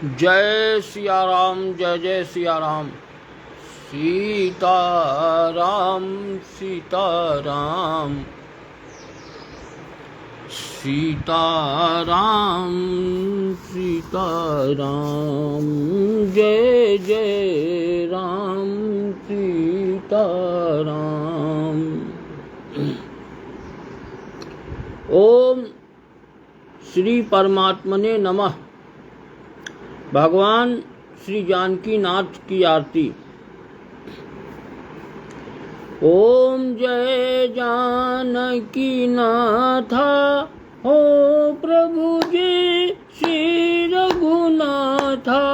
जय सिया राम, जय जय सिया राम। सीताराम सीताराम सीताराम सीताराम, जय जय राम सीताराम। ओम श्री परमात्मने नमः। भगवान श्री जानकी नाथ की आरती। ओम जय जानकी नाथा, हो प्रभु जी श्री रघुनाथा।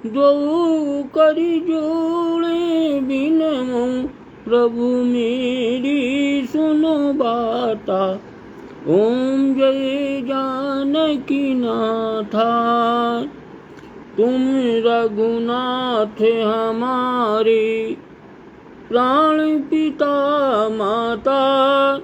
दो करी जोड़े बिनमो, प्रभु मेरी सुनो बाता। ओम जय जानकी नाथा, तुम रघुनाथ हमारे, प्राण पिता माता।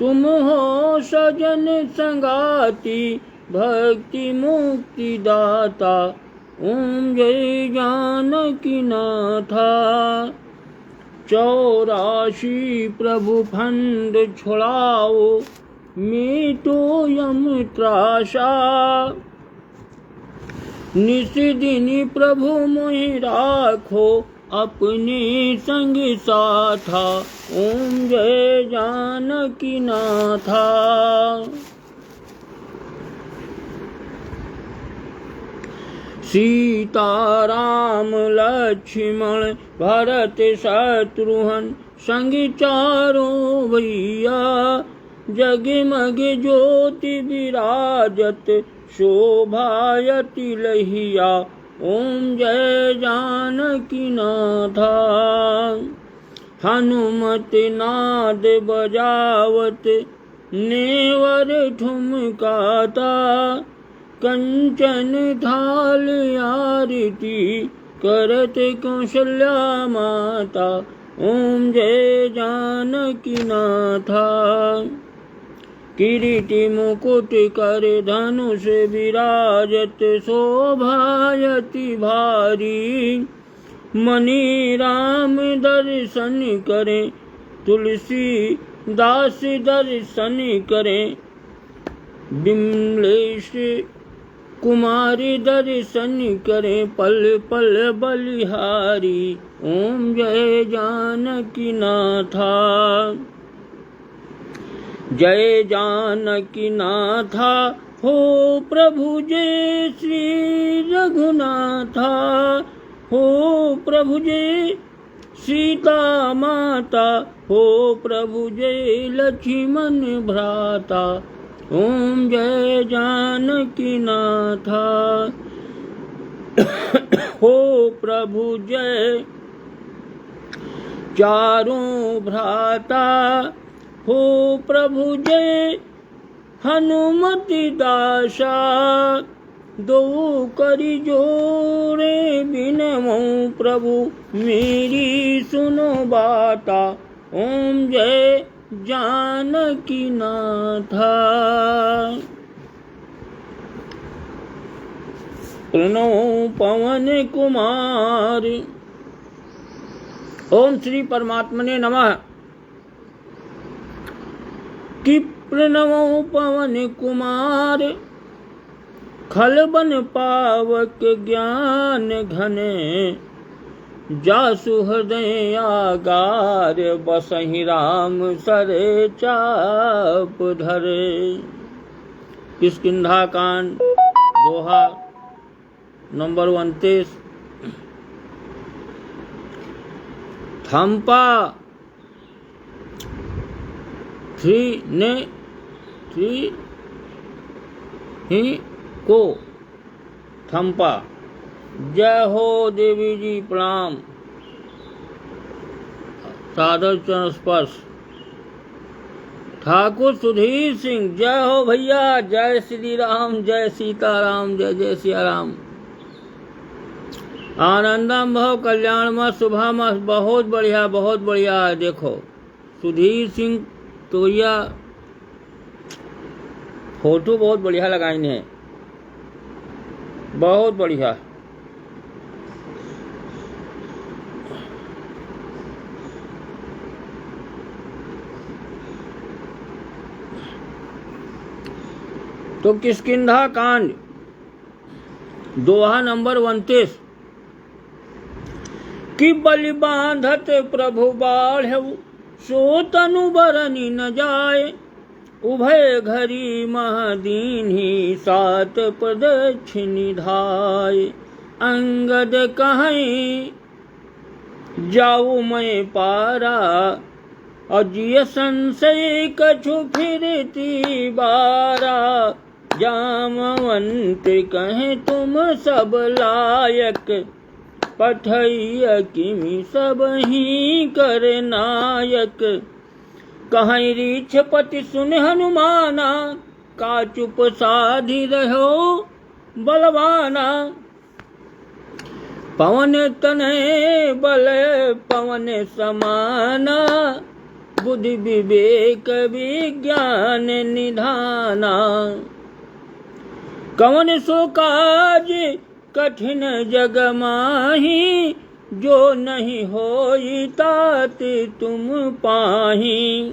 तुम हो सजन संगाती, भक्ति मुक्ति दाता। ओम जय जानकी नाथा। 84 प्रभु फंद छुड़ाओ, मिटो यम त्रासा। निस दिन प्रभु मोहि राखो, अपने संग साथा। ओम जय जानकी नाथा। सीताराम लक्ष्मण भरत शत्रुघ्न, संग चारों भैया। जगमग ज्योति विराजत, शोभायति लहिया। ओम जय जानकी नाथा। हनुमत नाद बजावत, नेवर ठुमकाता। कंचन थाल आरती, करत कौशल्या माता। ओम जय जानकी नाथा। किरीटी मुकुट कर धनुष विराजत, शोभायति भारी। मणि राम दर्शन करें, तुलसी दास दर्शन करें। बिमलेश कुमारी दर्शन करें, पल पल बलिहारी। ओम जय जानकी नाथा। जय जानकी नाथा, हो प्रभु जय श्री रघुनाथा। हो प्रभु जय सीता माता, हो प्रभु जय लक्ष्मण भ्राता। ओम जय जानकी नाथा। हो प्रभु जय चारों भ्राता। हो प्रभु जय हनुमति दासा। दो करी जोड़े बिनमो, प्रभु मेरी सुनो बाता। ओम जय जानकी नाथा। प्रणव पवन कुमार। ओम श्री परमात्मने नमः। कि प्रणव पवन कुमार, खलबन पावक ज्ञान घने। जासु हृदय आगार, बसहि राम सर चाप धरे। किष्किंधा कांड, दोहा नंबर 29। थम्पा थ्री ही को थम्पा। जय हो देवी जी, प्रणाम। सादर चरण स्पर्श। ठाकुर सुधीर सिंह, जय हो भैया। जय श्री राम, जय सीताराम, जय जय सिया राम। आनंदम भव कल्याण मत शुभा मत। बहुत बढ़िया, बहुत बढ़िया। देखो सुधीर सिंह तोरिया फोटो बहुत बढ़िया लगाई है। बहुत बढ़िया। तो किष्किंधा कांड दोहा नंबर 29। कि बलि बांधत प्रभु बाढ़ऊ, सो तनु बरनी न जाए। उभय घरी महदीन्ही, सात प्रदक्षिणी धाय। अंगद कहीं जाऊ मैं पारा, अजिय संशय कछु फिरती बारा। जामवंत कहे तुम सब लायक, पठैया किमि सब ही कर नायक। कहीं रीछपति सुन हनुमाना, का चुप साधि रहो बलवाना। पवन तनय बल पवन समाना, बुद्धि विवेक विज्ञान निधाना। कवन सो काज कठिन जग माही, जो नहीं होई तात तुम पाही।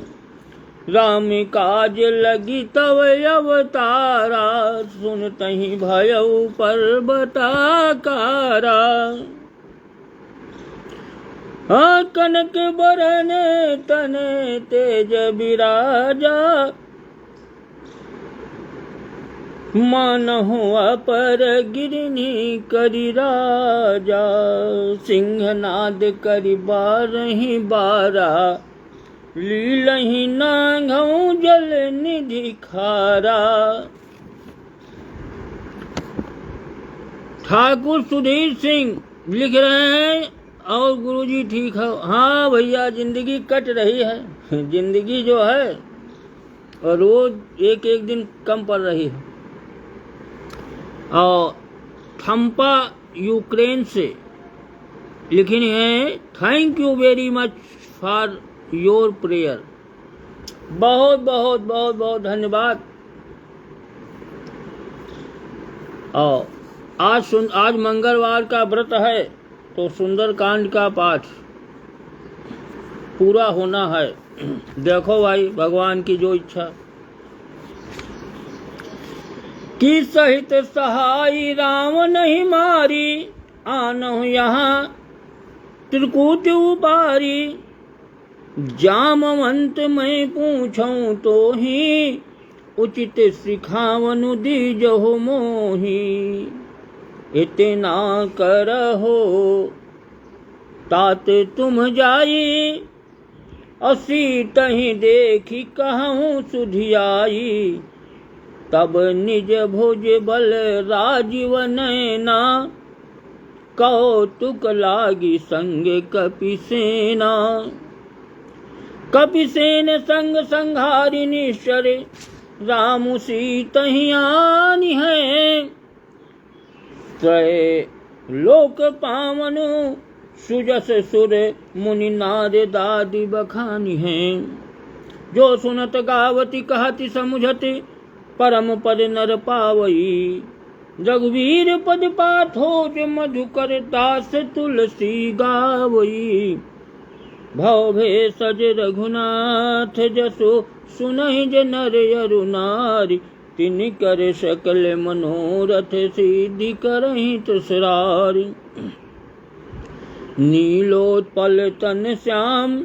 राम काज लगी तव अवतारा, सुनतहि भयउ पर्वताकारा। कनक बरन तन तेज बिराजा, मानहु अपर गिरनी करि राजा। सिंहनाद करि बारहि बारा, लीलहि नांगऊ जल निधि खारा। ठाकुर सुधीर सिंह लिख रहे हैं, और गुरुजी ठीक है। हाँ भैया, जिंदगी कट रही है। जिंदगी जो है और रोज एक एक दिन कम पड़ रही है। और थम्पा यूक्रेन से लिखी है, thank you very much for your prayer. बहुत बहुत बहुत बहुत धन्यवाद। और आज मंगलवार का व्रत है, तो सुंदरकांड का पाठ पूरा होना है। देखो भाई, भगवान की जो इच्छा। कि सहित सहाई राम नहीं मारी, आनहु यहाँ त्रिकूट उबारी। जामवंत मैं पूछूं तो ही, उचित सिखावनु दीजहु मोही। इतना करहो तात तुम जाई, असी तहि देखी कहूँ सुधियाई। तब निज भुज बल राजीव नैना, कौतुक लागी संग कपिसेना। कपिसेन संग संहारि निश्चर, रामु सीतहि आनि है। त्रय लोक पावनु, सुजस सुर मुनि नार दादि बखानी हैं। जो सुनत गावती कहती समुझति, परम पद नर पावई। रघुवीर पद पाथोज, मधुकर दास तुलसी गावई। भव भेषज रघुनाथ जसो, सुनहि ज नर अरु नारी। तिनकर सकल मनोरथ, सिद्धि करहि तुसरारी। नीलोत्पल तन श्याम,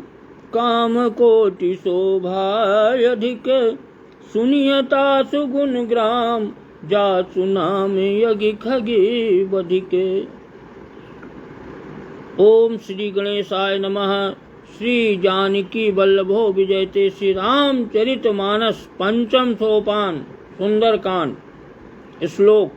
काम कोटि शोभा अधिक। सुनियता सुगुण ग्राम, जासु नाम यज्ञ खगे बधिके। ओम श्री गणेशाय नमः। श्री जानकी वल्लभो विजयते। श्री रामचरित मानस पंचम सोपान सुंदरकांड। श्लोक।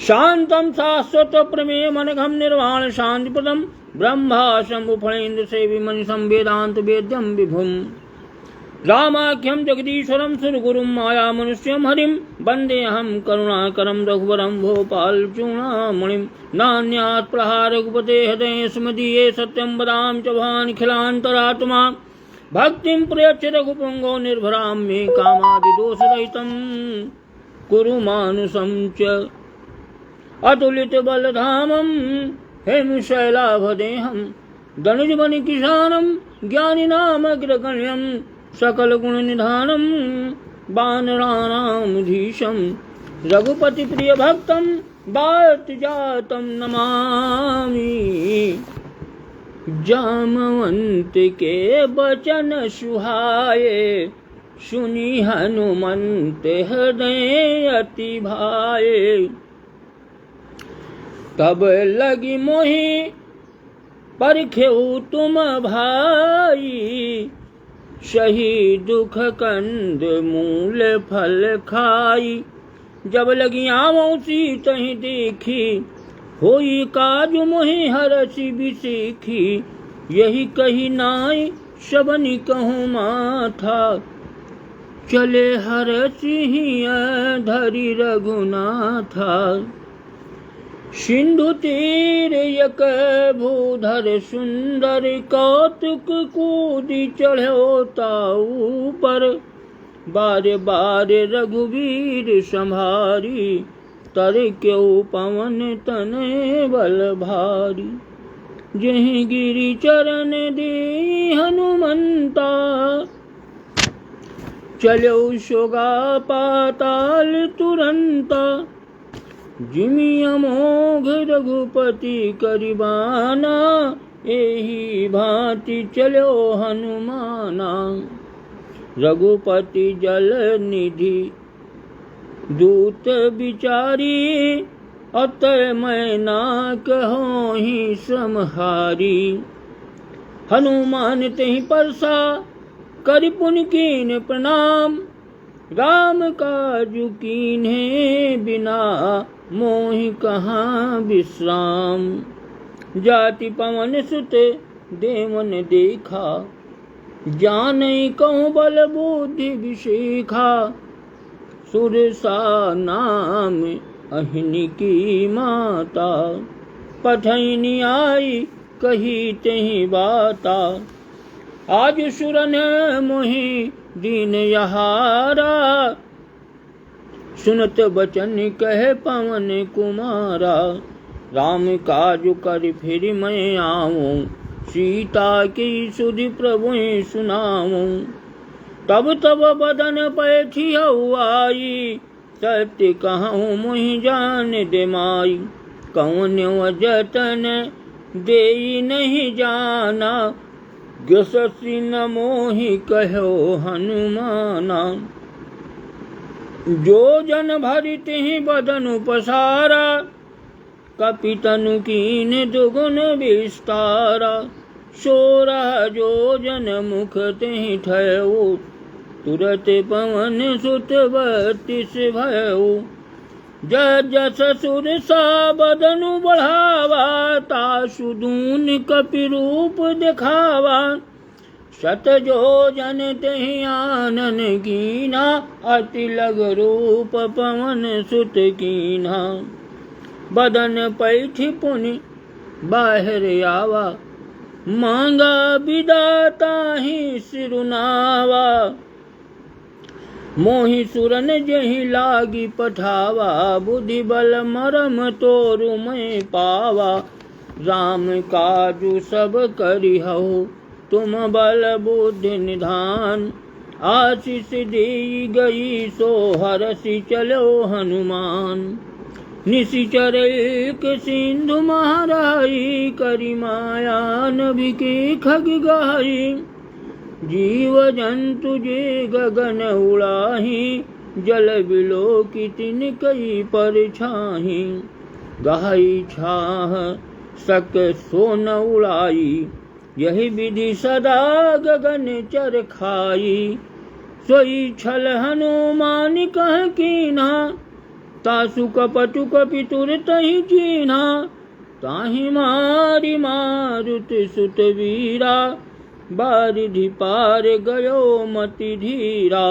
शांतम शाश्वत प्रमेय मनघम निर्वाण शांतिपदम, ब्रह्मा शंभु फणेन्द्र सेविमणि संवेदांत वेद्यम विभुम। रामाख्यम जगदीश्वरम सुरगुरुम माया मनुष्यम हरिम। वंदेऽहं करुणाकरं रघुवरं भोपाल चूड़ामणिं। नान्यात् प्रहार रघुपते हृदये स्मदीये, सत्यं वदामि च भवानिखिलान्तरात्मा। भक्तिं प्रयच्छ रघुपुंगो निर्भरां मे कामादिदोषरहितं। कुरु मानुषं च अतुलित बलधामं हेमशैलाभदेहं धनुजबनि किशानं ज्ञानिनामग्रगण्यं सकल गुण निधानं वानराणामधीशं रघुपति प्रिय भक्तं वात जातं नमामि। जामवंत के बचन सुहाए सुनी हनुमंत हृदय अति भाए। तब लगी मोहि परखेउ तुम भाई सही दुख कंद मूल फल खाई। जब लगी आवों तहीं देखी होई काज मोहि हरसि बिसीखी। यही कही नाई शबनि कहूँ माथा चले हरसि हिया धरि रघुनाथा। सिंधु तीर यक भूधर सुंदर कौतुक कूदी चढ़ो ताऊ पर। बार बार रघुवीर संभारी तर क्यों पवन तने बल भारी। जहीं गिरि चरण दी हनुमंता चलो सोगा पाताल तुरंता। जिमि अमोघ रघुपति करिबाना एही भांति चलो हनुमाना। रघुपति जल निधि दूत बिचारी अतः मैं ना कहो ही समहारी। हनुमान तेहि परसा करि पुनि कीन प्रणाम। राम काजु कीन्हे बिना मोहि कहाँ विश्राम। जाति पवन सुत देवन देखा जानई कहूँ बल बुद्धि विशेखा। सुरसा नाम अहिनी की माता पठैनी आई कही तेहि बाता। आज सुरन मोहि दीन यहारा सुनत बचन कहे पवन कुमारा। राम काजु कर फिर मैं आऊं सीता की सुधि प्रभु सुनाऊं। तब तब बदन पैठी आई सत्य कहूँ मुहि जान दे माई। कौन जतन दे नहीं जाना गससी न मोहि कहो हनुमाना। जो जन भरित ही बदनु पसारा कपितनु कीन दुगुन विस्तारा। 16 जो जन मुख तेहि ठयो तुरत पवन सुत 32 भयो। जस सुरसा बदनु बढ़ावा तासु दून कपि रूप दिखावा। शत जो जन तेहि आनन कीना अति लग रूप पवन सुत कीना। बदन पैठि पुनि बाहर आवा मांगा विदाता ही सिरुनावा। मोहि सुरन जहि लागी पठावा बुद्धि बल मरम तोरु मैं पावा। राम काजु सब करिहु तुम बल बुद्धि निधान। आशीष दी गई सो हरसि चलो हनुमान। निशिचर एक सिंधु महाराई करि माया नभि के खग गाई। जीव जंतु जे गगन उड़ाही जल बिलोकित कई पर छाही। गाई छाह सक सोन उड़ाई यही विधि सदा गगन चर खाई। सोई छल हनुमान कह कीन्हा तासु कपटु कपितुर तहि चीन्हा। ताहि मारि मारुत सुत वीरा बारिधि पार गयो मति धीरा।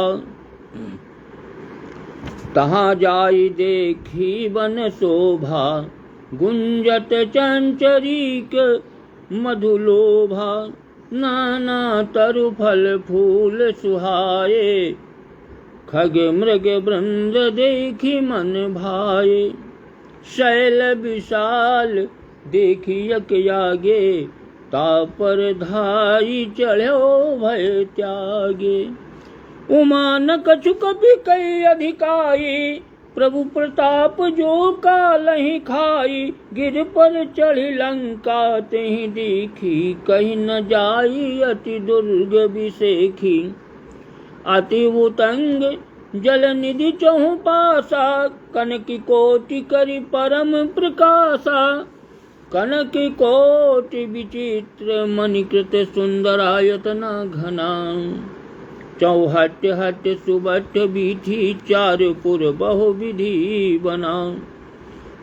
तहाँ जाई देखी वन शोभा गुंजत चंचरीक मधुलोभा। नाना तरु फल फूल सुहाए खग मृग वृंद देखी मन भाए, शैल विशाल देखी यक आगे, तापर धाई चढ़ो भय त्यागे। उमा न कछु कपि कई अधिकाई, प्रभु प्रताप जो कालहि खाई। गिर पर चढ़ी लंका तेहि देखी, कहीं न जाई अति दुर्ग विसेखी। अति उतंग जल निधि चहु पासा, कनक कोटि करि परम प्रकाशा। कनक कोटि विचित्र मणिकृत सुंदरायतना घना। चौहट हट सुबट बीथी, चारपुर बहु विधि बना।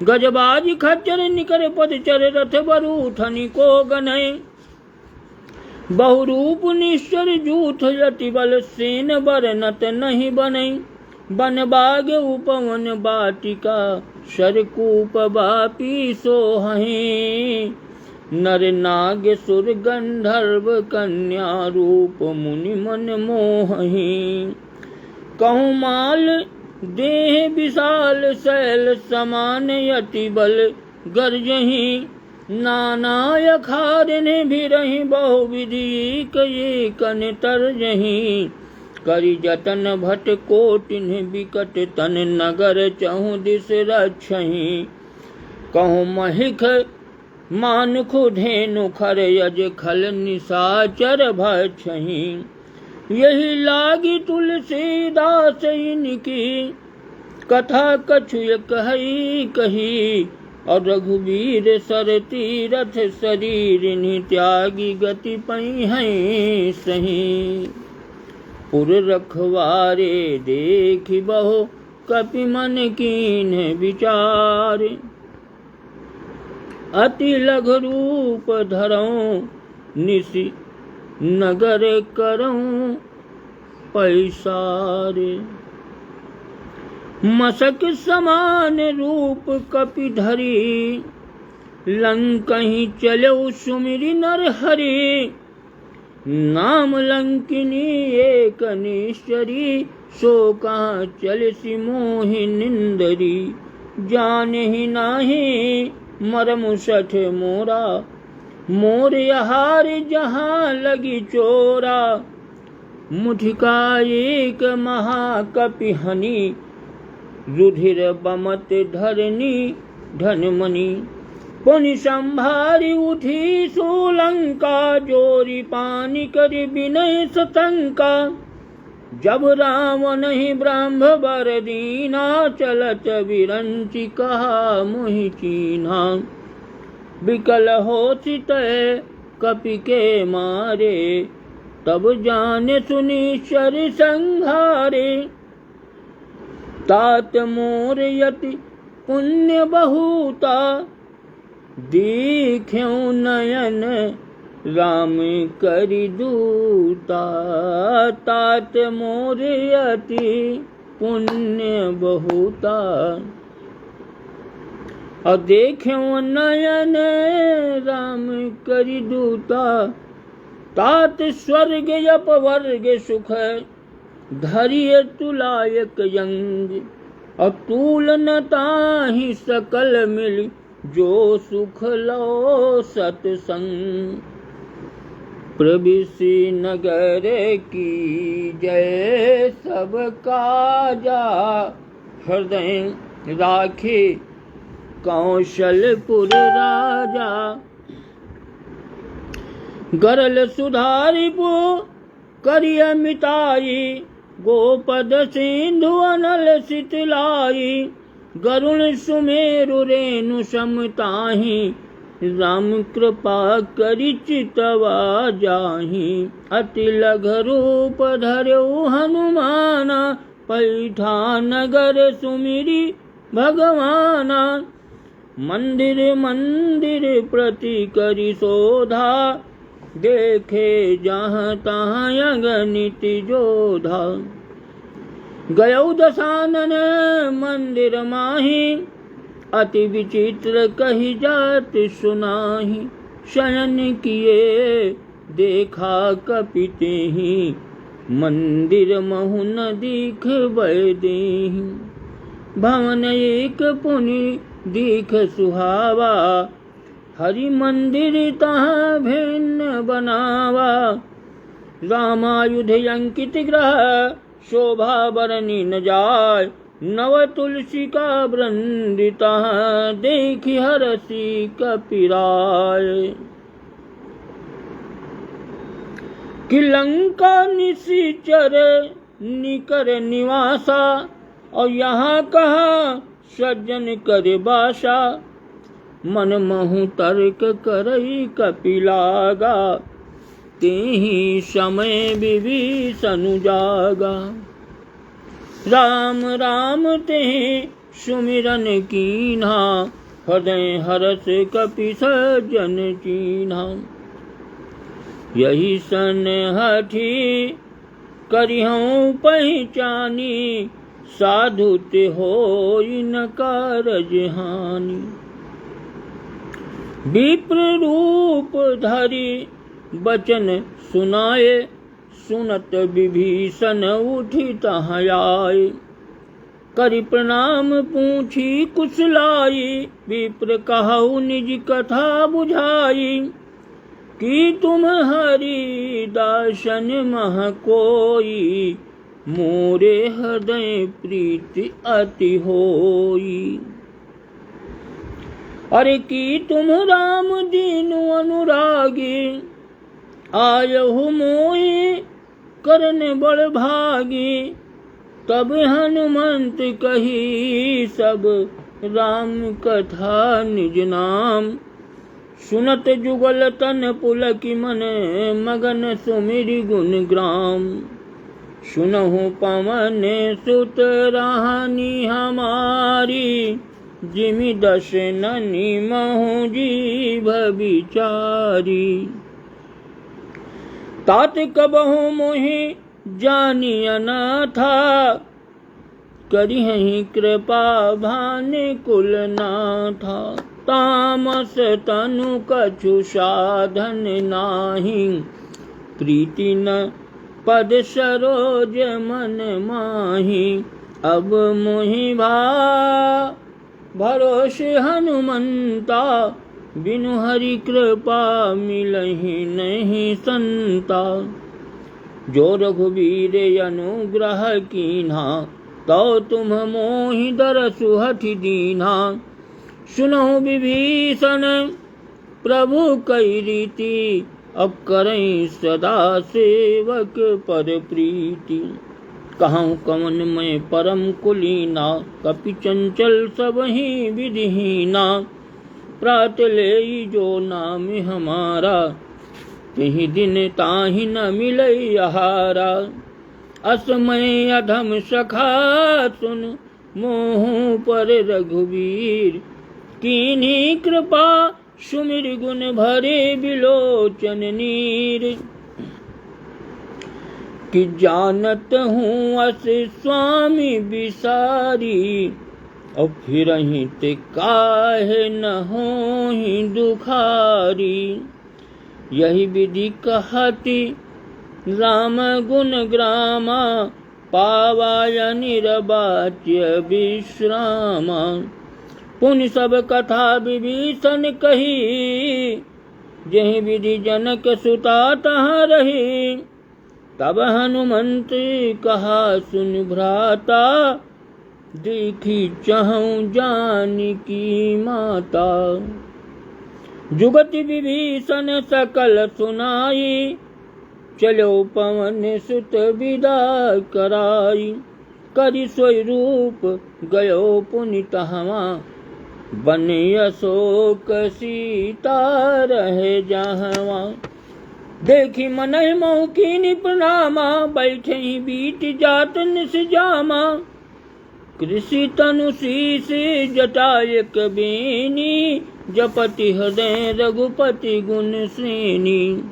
गजबाज खच्चर निकर पदचर, रथ बरूथनि को गनय। बहुरूप निश्चर जूथ यति बल, सेन बरनत नहीं बनई। बन बाग उपवन बाटिका, शरकूप बापी सोहहि। नर नाग सुर गंधर्व कन्या, रूप मुनि मन मोहहि। कहूँ माल देह विशाल, शैल समान यति बल गर्जहि। नाना अखाड़े भिरहि, बहु विधि कये कन तरजहि। करि जतन भट कोटिन बिकट तन, नगर चहु दिस रक्षहि। कहूँ महिख मानुखु धेनु खर, यज खल निशाचर भक्षहि। यही लागी तुलसीदास इनकी, कथा कछु कही कही। और रघुवीर सर तीरथ शरीर, त्यागी गति पई हैं सही। पुर रखवारे देखि बहु, कपि मन कीन विचार। अति लघु रूप धरऊं, निसि नगर करऊं पैसारे। मसक समान रूप कपि धरी, लंकहि चलऊ सुमिरि नर हरि। नाम लंकिनी एक निश्चरी, सो कहाँ चलसि मोहि निंदरी। जानहि नाही मरमु सठ मोरा, मोर यहार जहाँ लगी चोरा। मुठिका एक महाकपि हनि, रुधिर बमत धरनी धनमणि। पुनि संभारी उठी सोलंका, जोरी पानी करि विनय सतंका। जब रावण ही ब्रह्म बर दीना, चलत विरंचि कहा मोहि चीन्हा। विकल होति तय कपि के मारे, तब जाने सुनिश्चर संघारे। तात मोर यति पुण्य बहुता, देखियो नयन राम करि दूता। तात मोर यति पुण्य बहुता, और देखियो नयन राम करि दूता। तात स्वर्ग अपवर्ग सुख, धरिय तुलायक यंग। अतुल न ताहि सकल मिल, जो सुख लो सतसंग। प्रविशि नगर की जय, सब काजा हृदय राखे। कौशलपुर राजा, गरल सुधारिपु करिय मिताई। गोपद सिंधु अनल शीतलाई, गरुण सुमेरु रेणु समताहि। राम कृपा करि चितवा जाहि, अति लघु रूप धरऊ हनुमाना। पैठा नगर सुमिरि भगवाना, मंदिर मंदिर प्रति करि शोधा। देखे जहाँ तहाँ अगणित जोधा। गयौ दशानन मंदिर माहि, अति विचित्र कही जात सुनाहि। शयन किए देखा कपितेहि, मंदिर महु न दीख देहि। भवन एक पुनि दीख सुहावा, हरि मंदिर तहाँ भिन्न बनावा। रामायुध अंकित ग्रह, शोभा बरनी न जाय। नव तुलसी का वृंदिता, देखि हरसी कपिराय। कि लंका निशिचर निकर निवासा, और यहाँ कहा सज्जन कर बासा। मन महु तर्क करई कपिलागा, तेहि समय विभीषण जागा। राम राम तेहि सुमिरन कीन्हा, हृदय हरष कपि सज्जन चीन्हा। यही सन हठी करिहऊँ पहचानी, साधु ते होई न कारज हानि। विप्र रूप धरि बचन सुनाए, सुनत विभीषण उठी तहाँ आए। करि प्रणाम पूछी कुशलाई, विप्र कहु निज कथा बुझाई। कि तुम हरि दासन मह कोई, मोरे हृदय प्रीति अति होई। अरे कि तुम राम दीनु अनुरागी, आयहु मोहि करन बड़ भागी। तब हनुमंत कही सब राम कथा निज नाम। सुनत जुगल तन पुलकि मन, मगन सुमिरि गुण ग्राम। सुनहु पवन सुत रानी हमारी, जिमि दस ननि महु जीभ बिचारी। तात कबहु मोहि जानी अनाथा, करिहहि कृपा भानि कुल नाथा। तामस तनु कछु साधन नाही, प्रीति न पद सरोज मन माही। अब मोहि भरोसे हनुमंता, बिनु हरि कृपा मिलहि नहीं संता। जो रघुवीर अनुग्रह कीन्हा, तो तुम मोहि दरसु हठि दीन्हा। सुनहु विभीषण प्रभु कई रीति, अब करई सदा सेवक पर प्रीति। कहूँ कवन मैं परम कुलीना, कपि चंचल सबहि विधिहीना। प्रात ले जो नाम हमारा, तिहि दिन ताहि न मिलई आहारा। असमय अधम सखा सुन, मोहु पर रघुवीर। कीन्ही कृपा सुमिर गुण भरे बिलोचन नीर। कि जानत हूँ अस स्वामी बिसारी, और फिरहि ते काहे न होहि दुखारी। यही विधि कहती राम गुण ग्रामा, पावाय निरबाच्य विश्रामा। पुनि सब कथा विभीषण कही, जहि विधि जनक सुता तहाँ रही। तब हनुमंत कहा सुन भ्राता, देखी चहु जानकी माता। जुगति विभीषण सकल सुनाई, चलो पवन सुत विदा कराई। करि सोई रूप गयो पुनि तहवा, बने अशोक सीता रहे जहवा। देखी मनहि मोहु कीन्ही प्रणामा, बैठे ही बीट जात निस जामा। कृषि तनु शीश जटायक बेनी, जपति हृदय रघुपति गुण श्रेणी।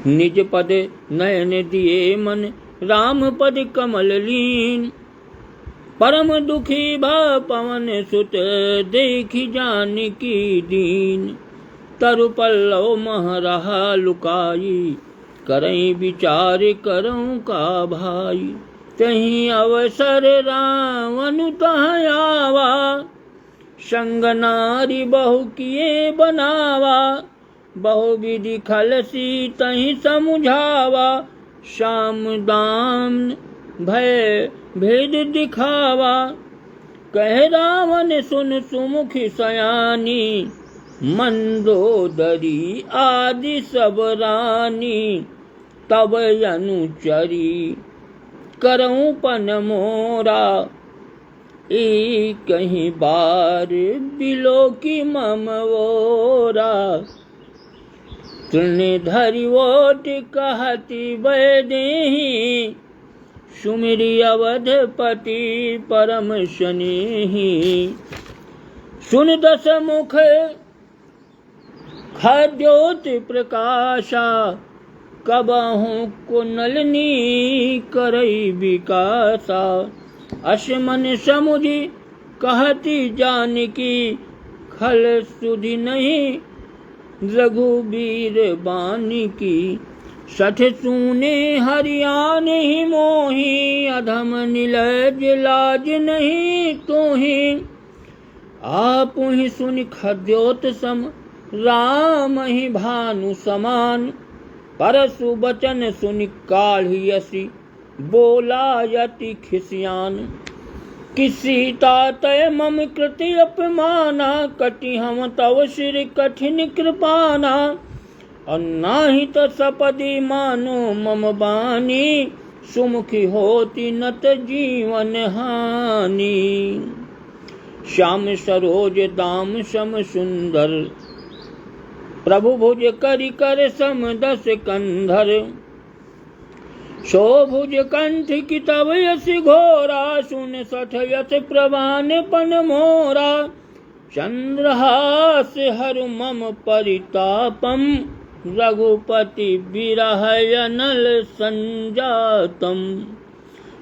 निज पद नयन दिए मन, राम पद कमल लीन। परम दुखी भा पवन सुत, देखी जानकी दीन। तरु पल्लव मह रहा लुकाई, करई विचार करऊं का भाई। तहीं अवसर रावण तहाँ आवा, संग नारी बहु किए बनावा। बहु विधि खलसी तहीं समुझावा, शाम दाम भय भेद दिखावा। कह रावण सुन सुमुखी सयानी, मंदोदरी आदि सब रानी। तब अनुचरी करऊं पन मोरा, कहीं बार बिलो की ममवोरा। तृणधरि ओट कहती वैदेही, सुमिरी अवधपति परम स्नेही। सुन दस मुख खद्योति प्रकाशा, कबहु कुंडलिनी करई विकासा। अश्मन समुझी कहती जानकी, खल सुधि नहीं रघुबीर बानिकी। सठ सूने हरियाण ही मोही, अधम नीलज लाज नहीं तोही। आप ही सुनि खद्योत सम, राम ही भानु समान। परसु बचन सुनि काढ़ी यसी, बोला यति खिसियान। किसी तातय मम कृति अपमाना, कटि हम तव सिर कठिन कृपाना। और नाही तो सपदि मानो मम बानी, सुमुखी होती नत जीवन हानि। श्याम सरोज दाम सम सुंदर, प्रभु भुज करि कर सम दस कंधर। शोभुज कंठ की तव यस घोरा, सुन सठ यस प्रवान पन मोरा। चंद्रहास हरु मम परितापम, रघुपति विरह अनल संजातम।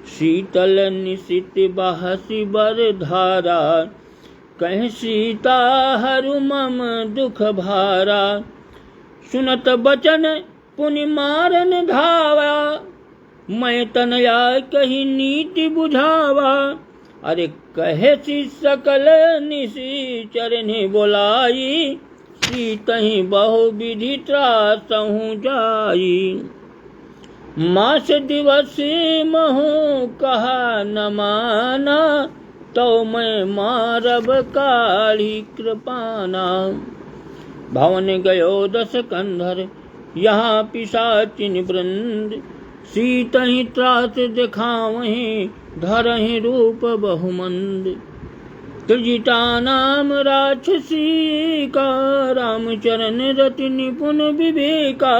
शीतल निशित बहसी बर धारा, कह सीता हरु मम दुख भारा। सुनत बचन पुनि मारन धावा, मैं तनया कही नीति बुझावा। अरे कहे सी सकल निशिचर ने बोलाई, सीतहि बहु विधि त्रासहु जाई। मास दिवस महु कहा न माना, तो मैं मारब काढ़ी कृपाना। भवन गयो दस कंधर, यहाँ पिशाचिन वृंद। सीतहि त्रास दिखावहीं, धरहि रूप बहुमंद। त्रिजटा नाम राक्षसी का, रामचरण रति निपुण विवेका।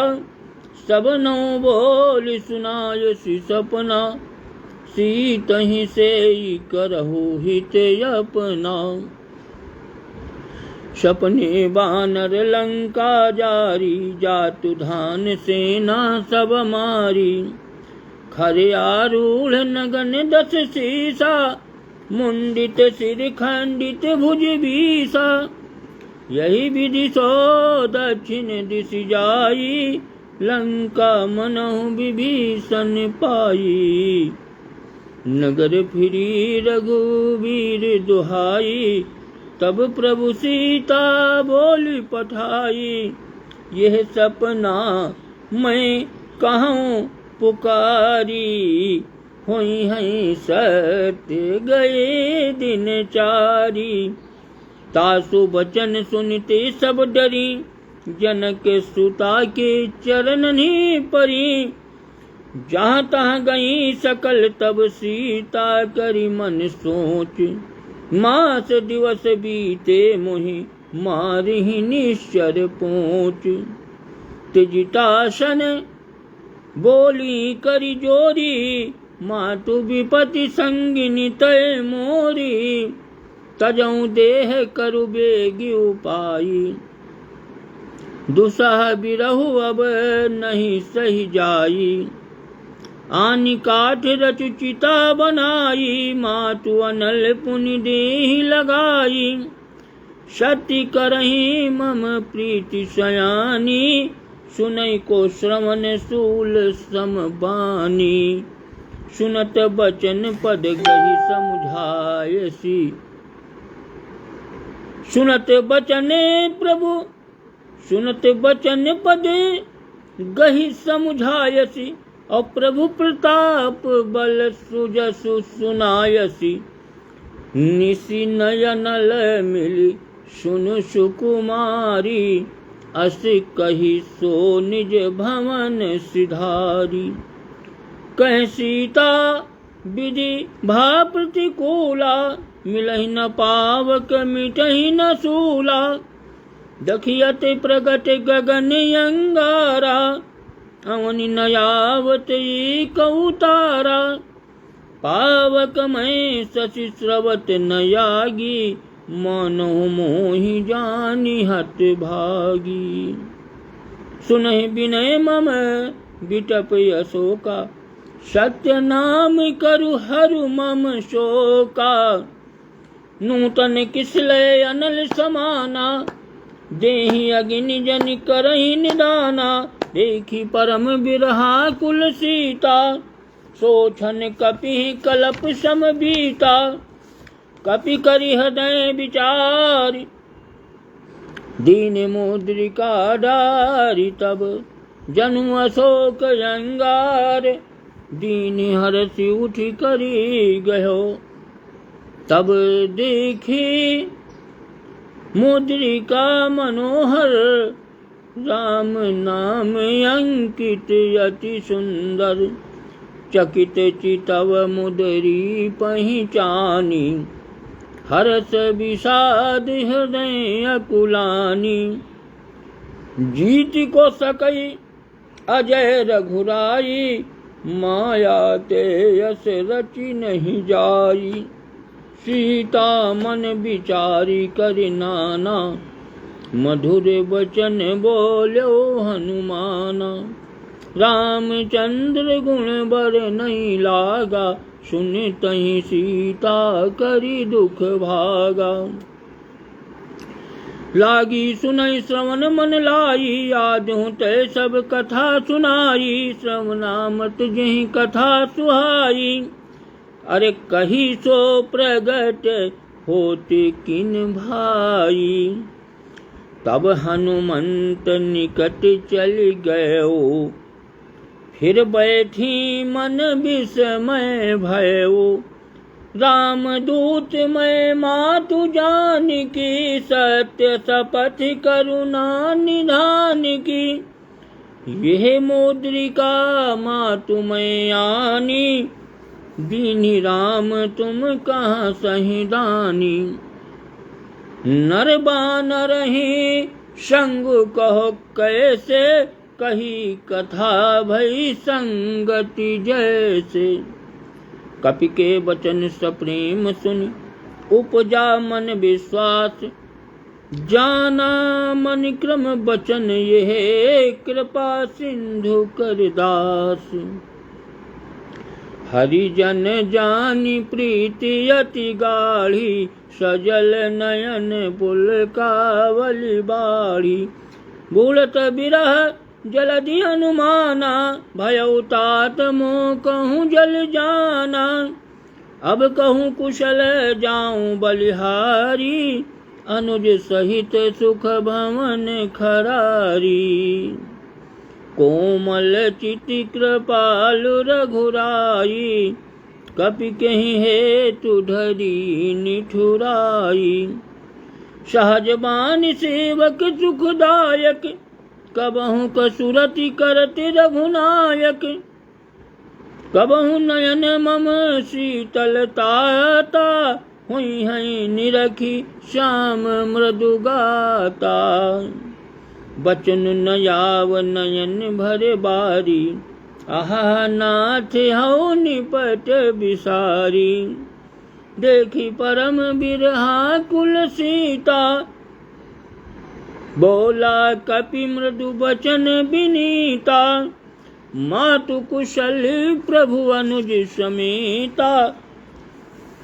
सब नौ बोल सुनायसी सपना, सीतहि से करहु हित अपना। सपने बानर लंका जारी, जातु धान सेना सब मारी। खरे आरूढ़ नगन दस सीसा, मुंडित सिर खंडित भुज बीसा। यही विधि सो दक्षिण दिश जाई, लंका मनहु विभीषण पाई। नगर फिरी रघुवीर दुहाई, तब प्रभु सीता बोली पठाई। यह सपना मैं कहूँ पुकारी, हुई हैं सत्य गए दिन चारी। तासु बचन सुनते सब डरी, जनक सुता के चरणनि परी। जहाँ तहाँ गई सकल तब सीता करी मन सोच। मास दिवस बीते मोहि मारहि निश्चर पोंच। त्यजितासन बोली करी जोरी, मातु विपति संगिनी तय मोरी। तजऊ देह करु बेगी उपाई, दुसह बिरहु अब नहीं सही जाई। आनि काठ रचु चिता बनाई, मातु अनल पुनि देहि लगाई। सती करही मम प्रीति सयानी, सुनई को श्रवण शूल समबानी। सुनत बचन पद गही समुझायसी। सुनत बचन प्रभु सुनत बचन पद गही समुझायसी। और प्रभु प्रताप बल सुजसु सुनायसी। निशि नयन लय मिली सुनु सुकुमारी। अस कही सो निज भवन सिधारी। कह सीता विधि भा प्रतिकूला। मिलहि न पावक मिटहि न सूला। दखियत प्रगट गगन अंगारा। अवनि नयावत कौतारा। पावक मैं शशि स्रवत नयागी। मानो मोहि जानि हत भागी। सुनहि विनय मम बिटप अशोका। सत्य नाम करु हरु मम शोका। नूतन किसलय अनल समाना। देहि अग्नि जनि करहि निदाना। देखी परम बिरहा कुल सीता। सोछन कपि कलप सम बीता। कपि करि हृदय विचार। दीन मुद्रिका डारी। तब जनु अशोक अंगार। दीन हरषि उठि करि गयो। तब देखी मुद्रिका मनोहर। राम नाम अंकित अति सुंदर। चकित चितव मुदरी पहिचानी। हर्ष विषाद हृदय अकुलानी। जीत को सकई अजय रघुराई। माया ते यस रचि नहीं जाई। सीता मन विचारी करि नाना। मधुर वचन बोल्यो हनुमाना। रामचंद्र गुण बर नहीं लागा। सुनतहि सीता करि दुख भागा। लागी सुनई श्रवण मन लाई। आदहु तय सब कथा सुनाई। श्रवणामृत जहि कथा सुहाई। अरे कही सो प्रगट होते किन भाई। तब हनुमंत निकट चल गयो। फिर बैठी मन विस्मय भयो। रामदूत मैं मातु जानकी। सत्य शपथ करुणा निधान की। यह मुद्रिका मातु मैं आनी। दीनि राम तुम कहाँ सहिदानी। नर बानर ही संग कहो कैसे। कही कथा भई संगति जैसे। कपि के वचन सप्रेम सुनि। उपजा मन विश्वास। जाना मन क्रम वचन यह। कृपा सिंधु कर दास। हरिजन जानी प्रीति अति गाढ़ी। सजल नयन पुलकावली बाढ़ी। भूलत बिरह जलधि हनुमाना। भयउ तात मोह कहूँ जल जाना। अब कहूँ कुशल जाऊँ बलिहारी। अनुज सहित सुख भवन खरारी। कोमल चिति कृपालु रघुराई। कपि कहीं हेतु धरी निठुराई। सहजबान सेवक सुखदायक। कबहु कसुरति करते रघुनायक। कबहु नयन मम शीतलताता। हुई हैं निरखी श्याम मृदु गाता। बचन नयाव नयन भरे बारी। आहा नाथ हौ निपट बिसारी। देखी परम बिरहा कुल सीता। बोला कपि मृदु वचन विनीता। मातु कुशल प्रभु अनुज समेता।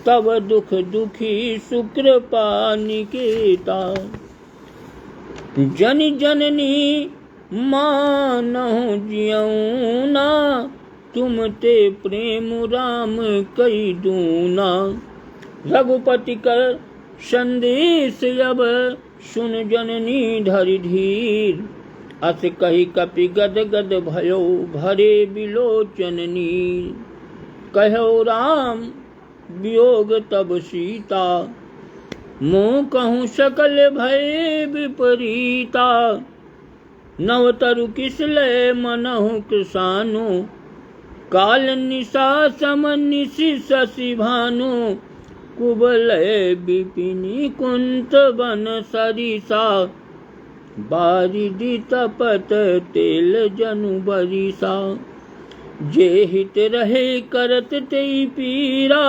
तब दुख दुखी सुकृपा निकेता। जन जननी मानहु जियऊ ना, तुम ते प्रेम राम कई दूना। रघुपति कर संदेश अब, सुन जननी धरि धीर। अस कही कपि गद गद भयो, भरे बिलोचन नीर। कहो राम वियोग तब सीता, मोह कहूँ सकल भय विपरीता। नवतरु किसले मनहु कृसानु, काल निशा सम निशि शशि भानु। कुबलय विपिनी कुंत बन सरिसा, बारिधि तपत तेल जनु बरिसा। जे हित रहे करत तेई पीरा,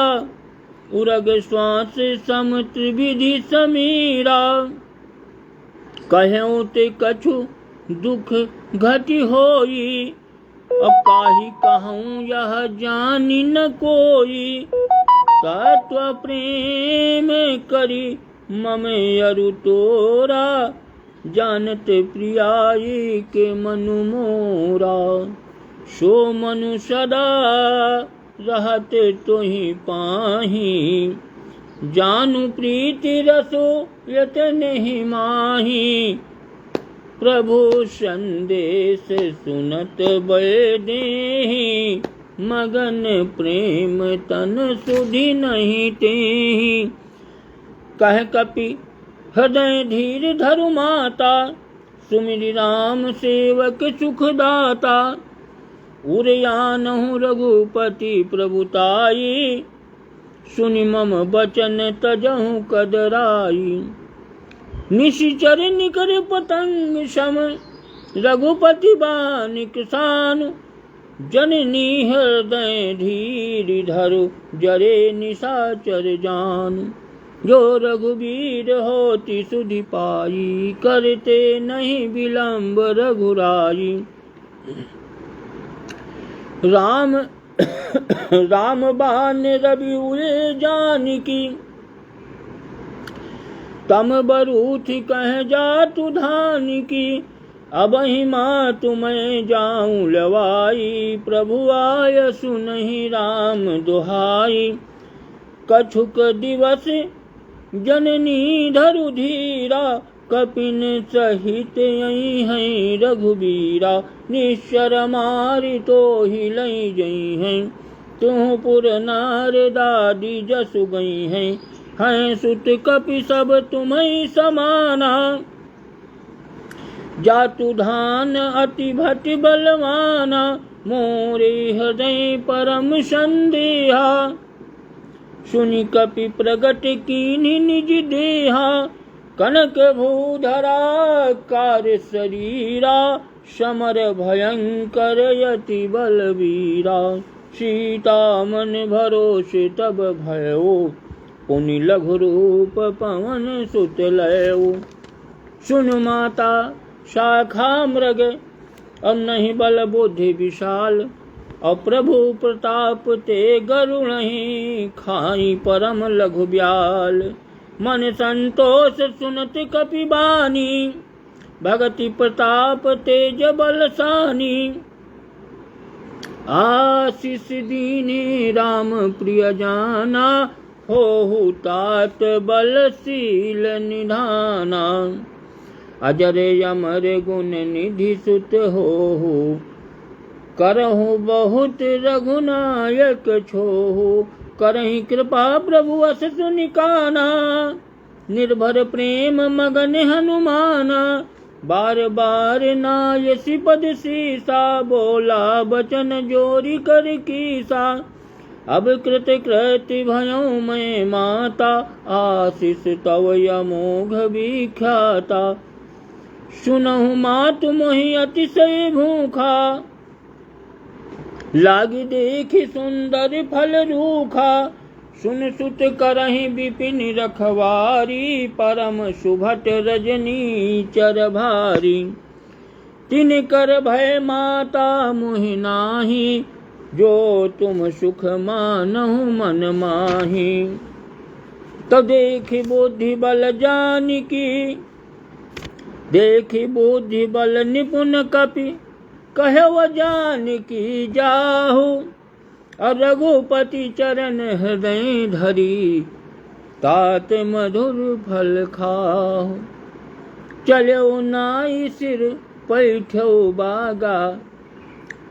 उरग श्वास सम त्रिविधि समीरा। कहऊँ ते कछु दुख घटि होई, अब काहि कहूँ यह जानि न कोई। तत्व प्रेम करी मम अरु तोरा, जानत प्रियाई के मनु मोरा। सो मनु सदा रहत तोहि पाही, जानु प्रीति रसो यत नहीं माही। प्रभु संदेश सुनत बय देहि, मगन प्रेम तन सुधि नहीं तेहि। कह कपि हृदय धीर धरु माता, सुमिरि राम सेवक सुखदाता। उरयानहु रघुपति प्रभुताई, सुनि मम बचन तजहु कदराई। निशिचर निकर पतंग सम, रघुपति बानिक सान। जननी हृदय धीर धरु, जरे निशाचर जान। जो रघुवीर होति सुधि पाई, करते नहीं विलंब रघुराई। राम राम बान रवि उए जानकी, तम बरूथ कह जातु धान की। अब ही मातु मैं जाऊं लवाई, प्रभु आय सुनहि राम दुहाई। कछुक दिवस जननी धरु धीरा, कपिन सहित यही हैं रघुबीरा। निश्चर मारि तो ही लई जई हैं, तुह पुर नार दादी जसु गई हैं। हैं सुत कपि सब तुम्हें समाना, जातु धान अति भटि बलवाना। मोरे हृदय परम संदेहा, सुनि कपि प्रगट कीन्हि निज देहा। कनक भूधरा कार्य शरीरा, समर भयंकर यति बलवीरा। सीता मन भरोसे तब भयो, पुनि लघु रूप पवन सुत लयो। सुन माता शाखा मृग, अब नहीं बल बुद्धि विशाल। और प्रभु प्रताप ते गरुणहि, खाई परम लघु ब्याल। मन संतोष सुनत कपि बानी, भगति प्रताप तेज बलसानी। आशीष दीने राम प्रिय जाना, होहु तात बलशील निधाना। अजर अमर गुण निधि सुत होहु, करहु बहुत रघुनायक छोहु। करहि कृपा प्रभु अस सुनि काना, निर्भर प्रेम मगन हनुमाना। बार बार नायसि पद सीसा, बोला बचन जोरी कर कीसा। अब कृत कृति भयउ मैं माता, आशीष तव अमोघ विख्याता। सुनहु मातु मोहि अतिशय भूखा, लागी देखि सुंदर फल रूखा। सुन सुत करहि विपिन रखवारी, परम सुभट रजनी चर भारी। तिन कर भय माता मुहि नाही, जो तुम सुख मानहु मन माही। तो देखि बुद्धि बल जानिकी, देखी बुद्धि बल निपुण कपि कहे वो जान की जाहु। और रघुपति चरण हृदय धरी तात मधुर फल खाहु। चलो नाई सिर पैठो बागा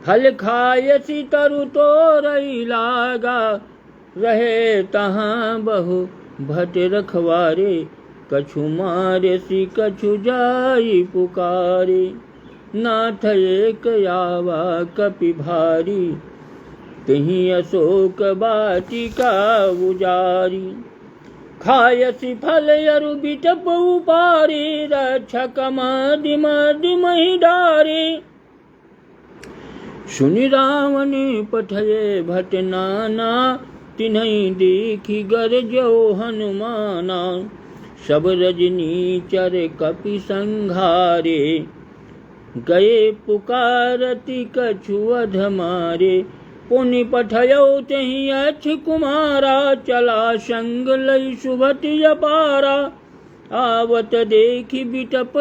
फल खायसी तरु तोरई लागा। रहे तहाँ बहु भट रखवारे कछु मारे सी कछु जाई पुकारे। नाथ एक आवा कपि भारी तिहि अशोक वाटिका उजारी। खायसी फल अरु बिटप उपारे रक्षक मदि मदि महि डारे। सुनि रावण पठये भट नाना तिन्हि देखी गरजो हनुमाना। सब रजनी चर कपि संघारे गए पुकारति कछु अधमारे। पुनि पठयो तेहि अच्छ कुमारा चला संग लई सुभति अपारा। आवत देखी बिटप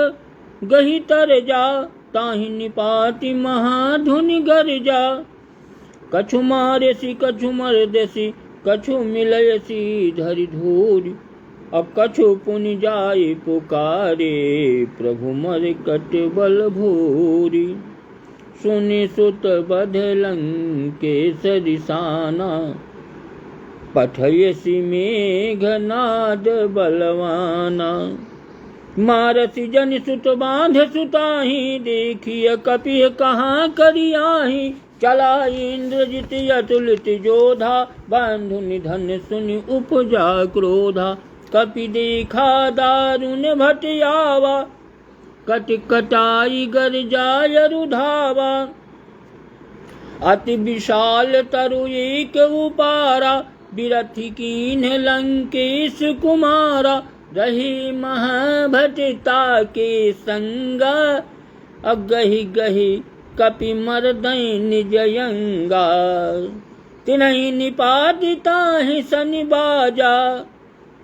गही तर जा ताहि निपाति महाधुनि गर्जा। कछु मारेसी कछु मरदेसी कछु मिलयसी धरि धूरि। अब कछु पुनि जाय पुकारे प्रभु मरकट बल भूरि। सुनि सुत बध लंकेसरि साना पठयसि मेघनाद बलवाना। मारसी जन सुत बांध सुताहि देखिय कपि कहाँ करियाहि। चला इंद्रजित अतुलित जोधा बंधु निधन सुनि उपजा क्रोधा। कपि देखा दारुण भट आवा कट कटाई गर्जाय रुधावा। अति विशाल तरु एक उपारा बिरथि कीन्ह लंकेश कुमारा। रही महाभटता के संगा अगहि गहि कपि मरदई निजयंगा। तिन्हि निपातिता ही सनि बाजा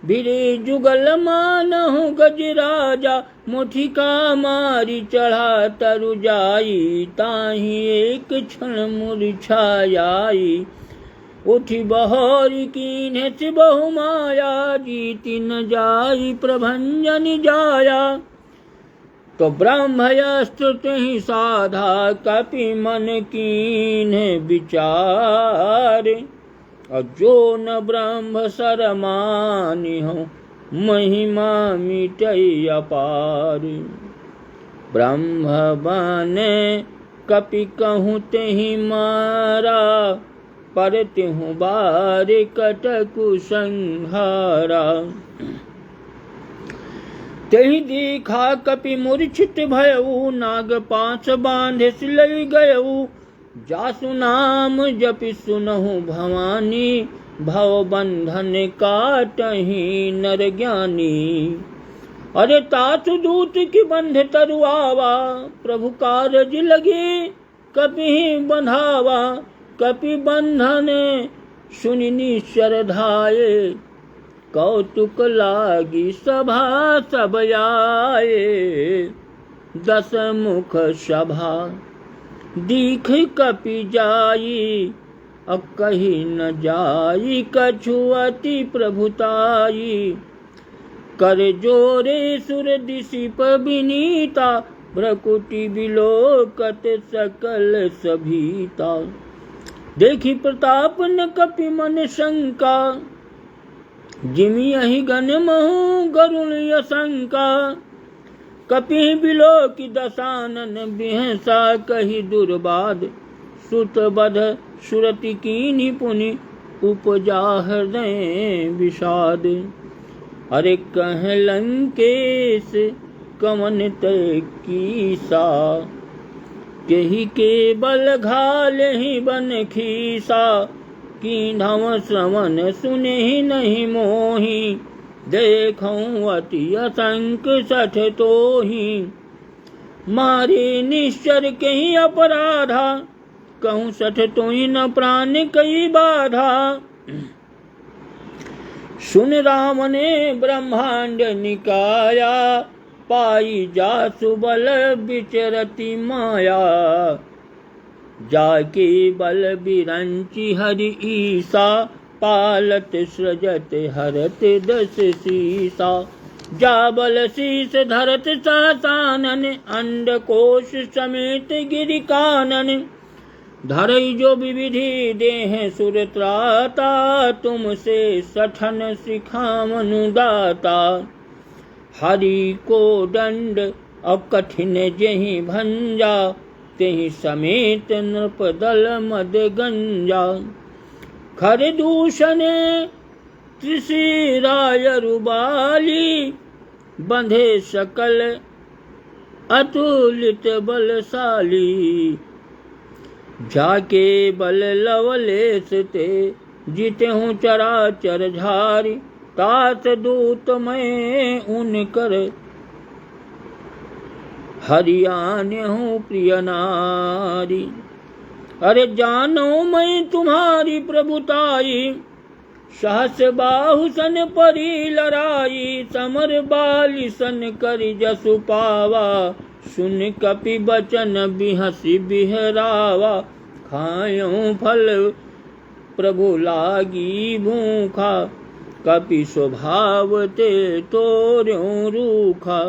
भिरे जुगल मानहु गजराजा। मुठिका मारी चढ़ा तरु जाई ताहि एक क्षण मूर्छाई। उठी बहोरी कीन्हे से बहु माया जीति न जाई प्रभंजन जाया। तो ब्रह्मयस्त्र तिहि साधा कपि मन कीन्हे विचार। और जो न ब्रह्म सरमानि हो महिमा मिटई अपार। ब्रह्म बने कपि कहूँ तेहि मारा पर तिहु बार कटकु संहारा। तेहि देखा कपि मूर्छित भयउ नाग पांच बांधे सिलई गयउ। जासु नाम जपि सुनहु भवानी भव बंधन काटहि नर ज्ञानी। अरे तासु दूत की बंध तरुआवा प्रभु कारज लगे कपि बंधावा। कपि बंधन सुनि निश्चर धाये कौतुक लागी सभा सब आए। दस मुख सभा दीख कपि जाई अब कही न जाई कछु अति प्रभुताई। कर जोरे सुर दिशिप विनीता भ्रकुटि बिलोकत सकल सभीता। देखी प्रताप न कपि मन शंका जिमि अहि गण महु गरुण असंका। कपि बिलोकि दशानन बिहसा कहि दुर्बाद। सुत बध सुरति कीन्हि पुनि उपजा हृदय विषाद। अरे कह लंकेश कवन तय कीसा केहि के बल घालहि बन खीसा। कीन्हव श्रवण सुनहि नहीं मोहि देखऊं अति असंक सठ तोहि। मारे निश्चर कहीं अपराधा कहूँ सठ तोहि न प्राण कई बाधा। सुन राम ने ब्रह्मांड निकाया पाई जासु बल विचरति माया। जाके बल बिरंचि हरि ईसा, पालत सृजत हरत दस सीसा। जा बल शीस धरत सहसानन, अंडकोश समेत गिरि कानन। धरई जो विविधि देह सुर त्राता, तुमसे सठन सिखावनु दाता। हरि को दंड अकठिन जेहि भंजा, तेहि समेत नृप दल मद गंजा। खर दूषण त्रिशिराय रुबाली, बंधे सकल अतुलित बलशाली। जाके बल लवलेश ते, जीतेहूँ चराचर झारी। तात दूत मैं उनकर, हरियाने हूँ प्रिय नारी। अरे जानो मैं तुम्हारी प्रभुताई, सहस बाहु सन परी लड़ाई। समर बाली सन करि जसु पावा, सुन कपि बचन बिहसि बिहरावा। खायों फल प्रभु लागी भूखा, कपि स्वभाव ते तोर्यों रूखा।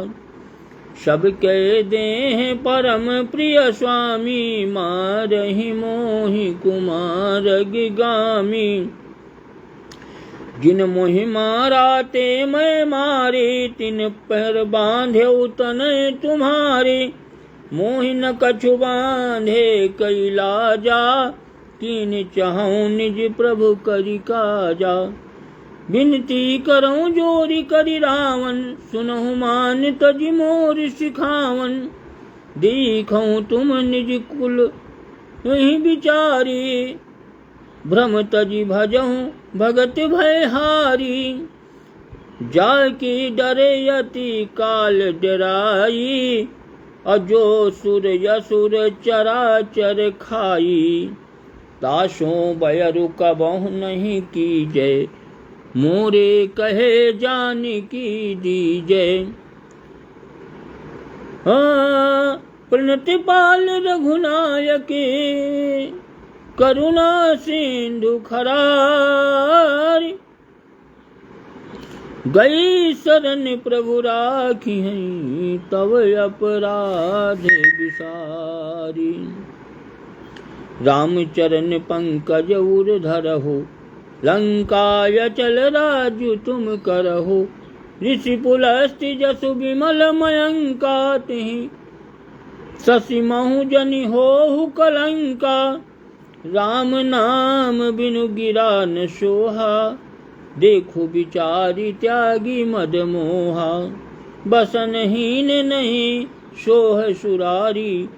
सबके देह परम प्रिय स्वामी, मारहि मोहि कुमार गिगामी। जिन मोहि मारा ते मैं मारे, तिन पर बांधे तनय तुम्हारे। मोहि न कछु बांधे कैलाजा, कीन चाहूं निज प्रभु करि काजा। विनती करऊं जोरी करि रावण, सुनहु मान तजि मोर सिखावन। देखऊं तुम निज कुल यही विचारी, भ्रम तजि भजहूं भगत भयहारी। जाके डरे यति काल डराई, अजो सुर यसुर चराचर खाई। तासों बयरु कबहु नहीं कीजय, मोरे कहे जान की दीजय। प्रणति पाल रघुनायके, करुणा सिंधु खरारी। गई शरण प्रभु राखी हैं, तव अपराध विसारी। रामचरण पंकज उर धरहु, लंकाय चल राजु तुम करहु। ऋषि पुलस्ति जसु विमल मयंका, तिहि शशि महु जनि होहु कलंका। राम नाम बिनु गिरा न सोहा, देखो विचारी त्यागी मद मोहा। बसनहीन नहीं सोह सुरारी,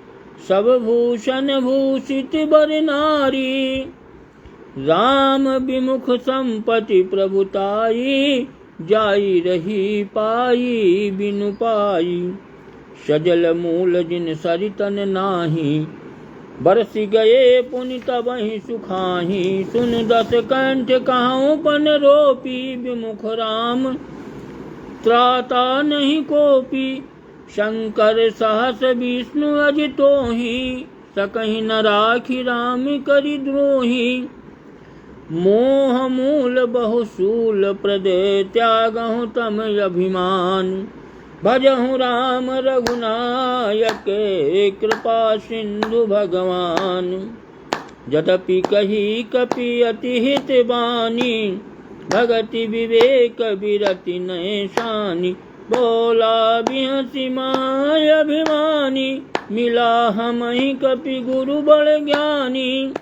सब भूषण भूषित बर नारी। राम विमुख संपत्ति प्रभुताई, जाई रही पाई बिनु पाई। सजल मूल जिन सरितन नाही, बरसी गए पुनि तबहि सुखाही। सुन दस कंठ कहाऊं पन रोपी, विमुख राम त्राता नहीं कोपी। शंकर सहस विष्णु अजितोहि, सकहि न राखी राम करि द्रोही। मोह मूल बहुशूल प्रद, त्यागहु तम अभिमान। भजहु राम रघुनायक, कृपा सिंधु भगवान। यद्यपि कही कपि अति हित बानी, भगति विवेक विरति नय शानी। बोला बिहसि माय अभिमानी, मिला हमहि कपि गुरु बड़ ज्ञानी।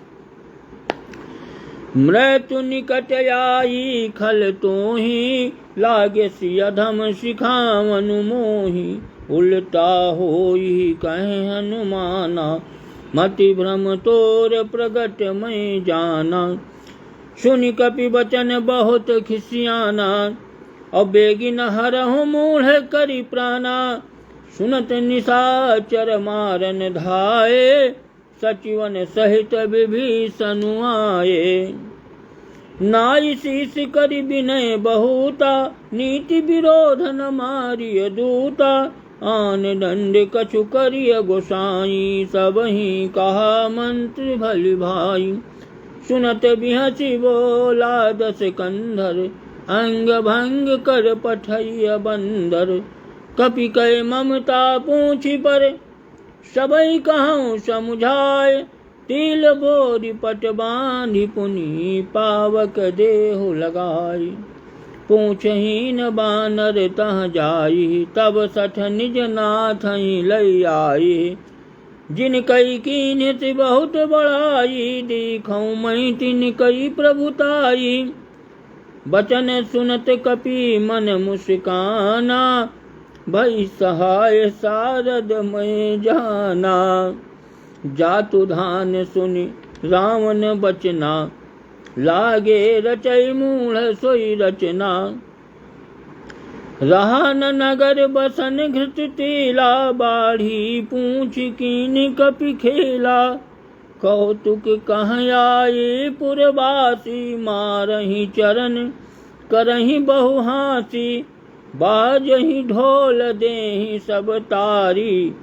मृत्यु निकट आई खल तोहि, लागे सियधम सिखावनु मोहि। उल्टा होई कहे हनुमाना, मति भ्रम तोर प्रगट मैं जाना। सुनि कपि वचन बहुत खिसियाना, अबेगी न हरहु मूढ़ करि प्राणा। सुनत निशाचर मारन धाये, सचिवन सहित विभीषण आए। नाई शीस करि विनय बहुता, नीति विरोध न मारिय दूता। आन दंड कछु करिय गोसाई, सबहि कहा मंत्र भली भाई। सुनत बिहसी बोला दस कंधर, अंग भंग कर पठैय बंदर। कपि कह ममता पूछी पर, सबई कहूँ समुझाए। तिल बोरी पट बांधि पुनि, पावक देहु लगाई। पूछहीन बानर तह जाई, तब सठ निज नाथ लई आई। जिन कई कीन्हित बहुत बड़ाई, देखऊँ मैं तिन कई प्रभुताई। बचन सुनत कपि मन मुस्काना, भई सहाय सारद मैं जाना। जातु धान सुनि रावण बचना, लागे रचै मूढ़ सोई रचना। रहा न नगर बसन घृत तेला, बाढ़ी पूछ कीन कपि खेला। कौतुक कह आए पुरवासी, मारहि चरण करहि बहु हासी। बाजहि ढोल देहि सब तारी,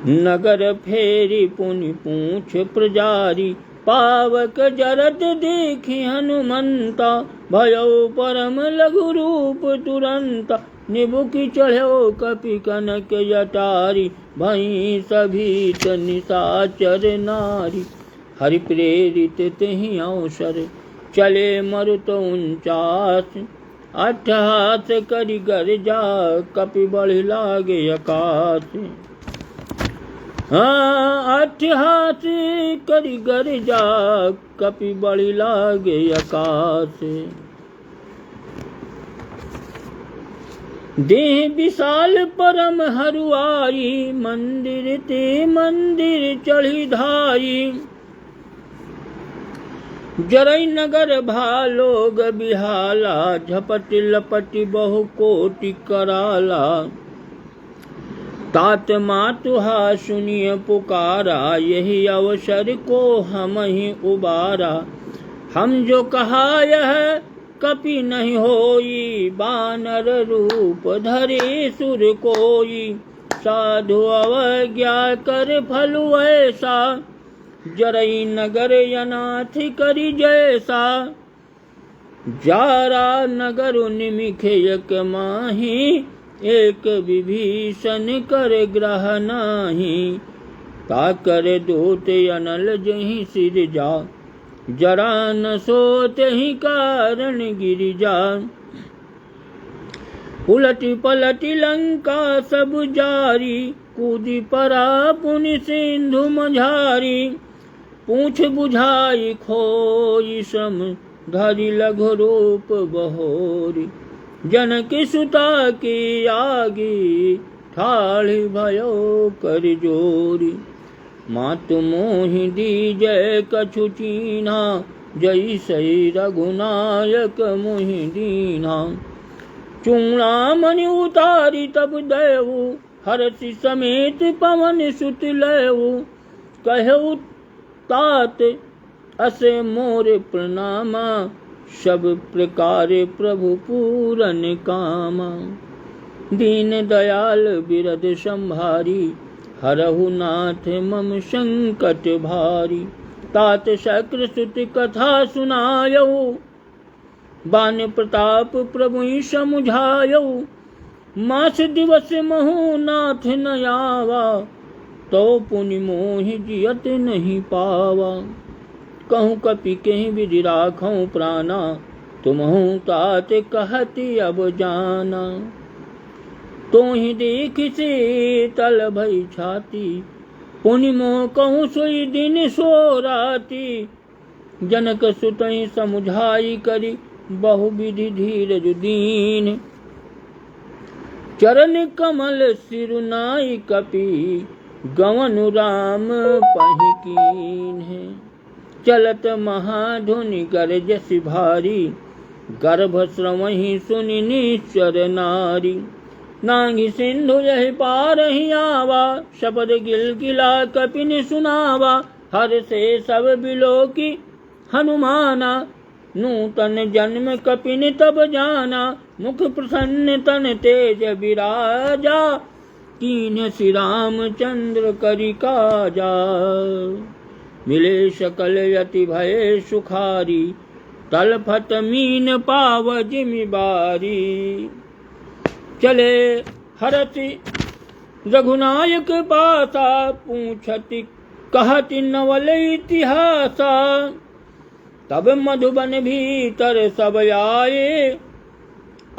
नगर फेरी पुनि पूछ प्रजारी। पावक जरत देखि हनुमंता, भयो परम लघु रूप तुरंता। निबुकि चढ़ो कपि कनक जटारी, भई सभीत निशाचर नारी। हरि प्रेरित तेहि अवसर, चले मरुत 49। अट्ठहास करि गर्जा, कपि बढ़ि लागे आकाश। अट्ठहास करि गर्जा, कपि बढ़ि लागे आकाश। देह विशाल परम हरुआई, मंदिर ते मंदिर चढ़ी धाई। जरई नगर भालोग बिहाला, झपट लपट बहु कोटि कराला। तात मातुहा सुनिय पुकारा, यही अवसर को हम ही उबारा। हम जो कहा यह कपि नहीं होई, बानर रूप धरे सुर कोई। साधु अवज्ञा कर फलु ऐसा, जरई नगर अनाथ करि जैसा। जारा नगर निमिख एक माही, एक विभीषण कर ग्रह नाही। ताकर दूत अनल जहि सिर जा, जरा न सोते ही कारण गिर जा। उलटी पलटी लंका सब जारी, कूदी परा पुनि सिंधु मझारी। पूछ बुझाई खोई श्रम, धरि लघु रूप बहोरी। जनक सुता की आगी, ठाढ़ी भयो कर जोरी। मातु मोहि दीजै कछु चीन्हा, जैसै रघुनायक मुहि दीन्हा। चूड़ामणि उतारी तब देऊ, हरषि समेत पवन सुत लेऊ। कहऊ तात असे मोर प्रणामा, सब प्रकार प्रभु पूरन कामा। दीन दयाल बिरद संभारी, हरहु नाथ मम संकट भारी। तात शक्र सुत कथा सुनायऊ, बान प्रताप प्रभु समुझायऊ। मास दिवस महु नाथ न आवा, तो पुनि मोहि जियत नहीं पावा। कहूँ कपि कहीं विधि राखऊँ प्राणा, तुमहु तात कहती अब जाना। तो ही देख से तल भई छाती, पुनि मोह कहूँ सोई दिन सो राती। जनक सुतहि समुझाई करी, बहु विधि धीरज दीन। चरण कमल सिरुनाई कपि, गवनु राम पहि कीन्हे। चलत महाधुनि गरजस भारी, गर्भ स्रवहि सुनि निश्चर नारी। नांगी सिंधु यहि पारहि आवा, शपथ गिलगिला कपिन सुनावा। हर से सब बिलोकी हनुमाना, नूतन जन्म कपिन तब जाना, मुख प्रसन्न तन तेज विराजा, कीन्ह श्री रामचंद्र करि काजा। मिले सकल यति भय सुखारी, तलफत मीन पाव जिमि बारी। चले हरति रघुनायक पासा, पूछति कहति नवल इतिहासा। तब मधुबन भीतर सब आए,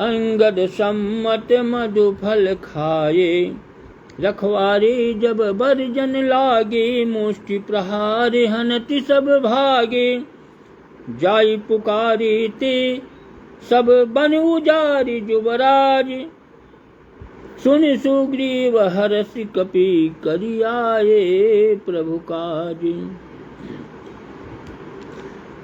अंगद सम्मत मधु फल खाए। रखवारे जब बरजन लागे, मुष्टि प्रहार हनति सब भागे। जाई पुकारे ते सब बन उजारि जुबराज, सुन सुग्रीव हरषि कपि करि आए प्रभु काज।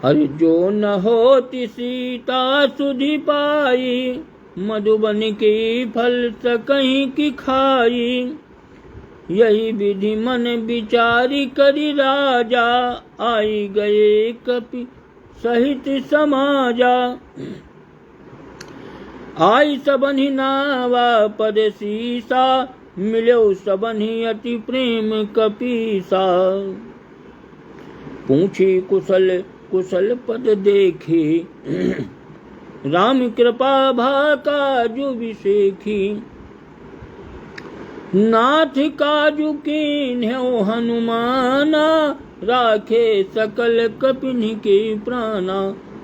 अरे जो न होती सीता सुधि पाई, मधुबन के फल सकहीं की खाई। यही विधि मन विचारी करि राजा, आई गए कपि सहित समाजा। आई सबनि नावा पद सीसा, मिलो सबनि अति प्रेम कपीसा। पूछी कुशल कुशल पद देखी, राम कृपा भा काजु विसेखी। नाथ काजु कीन्ह्यो हनुमाना, राखे सकल कपिन के प्राणा।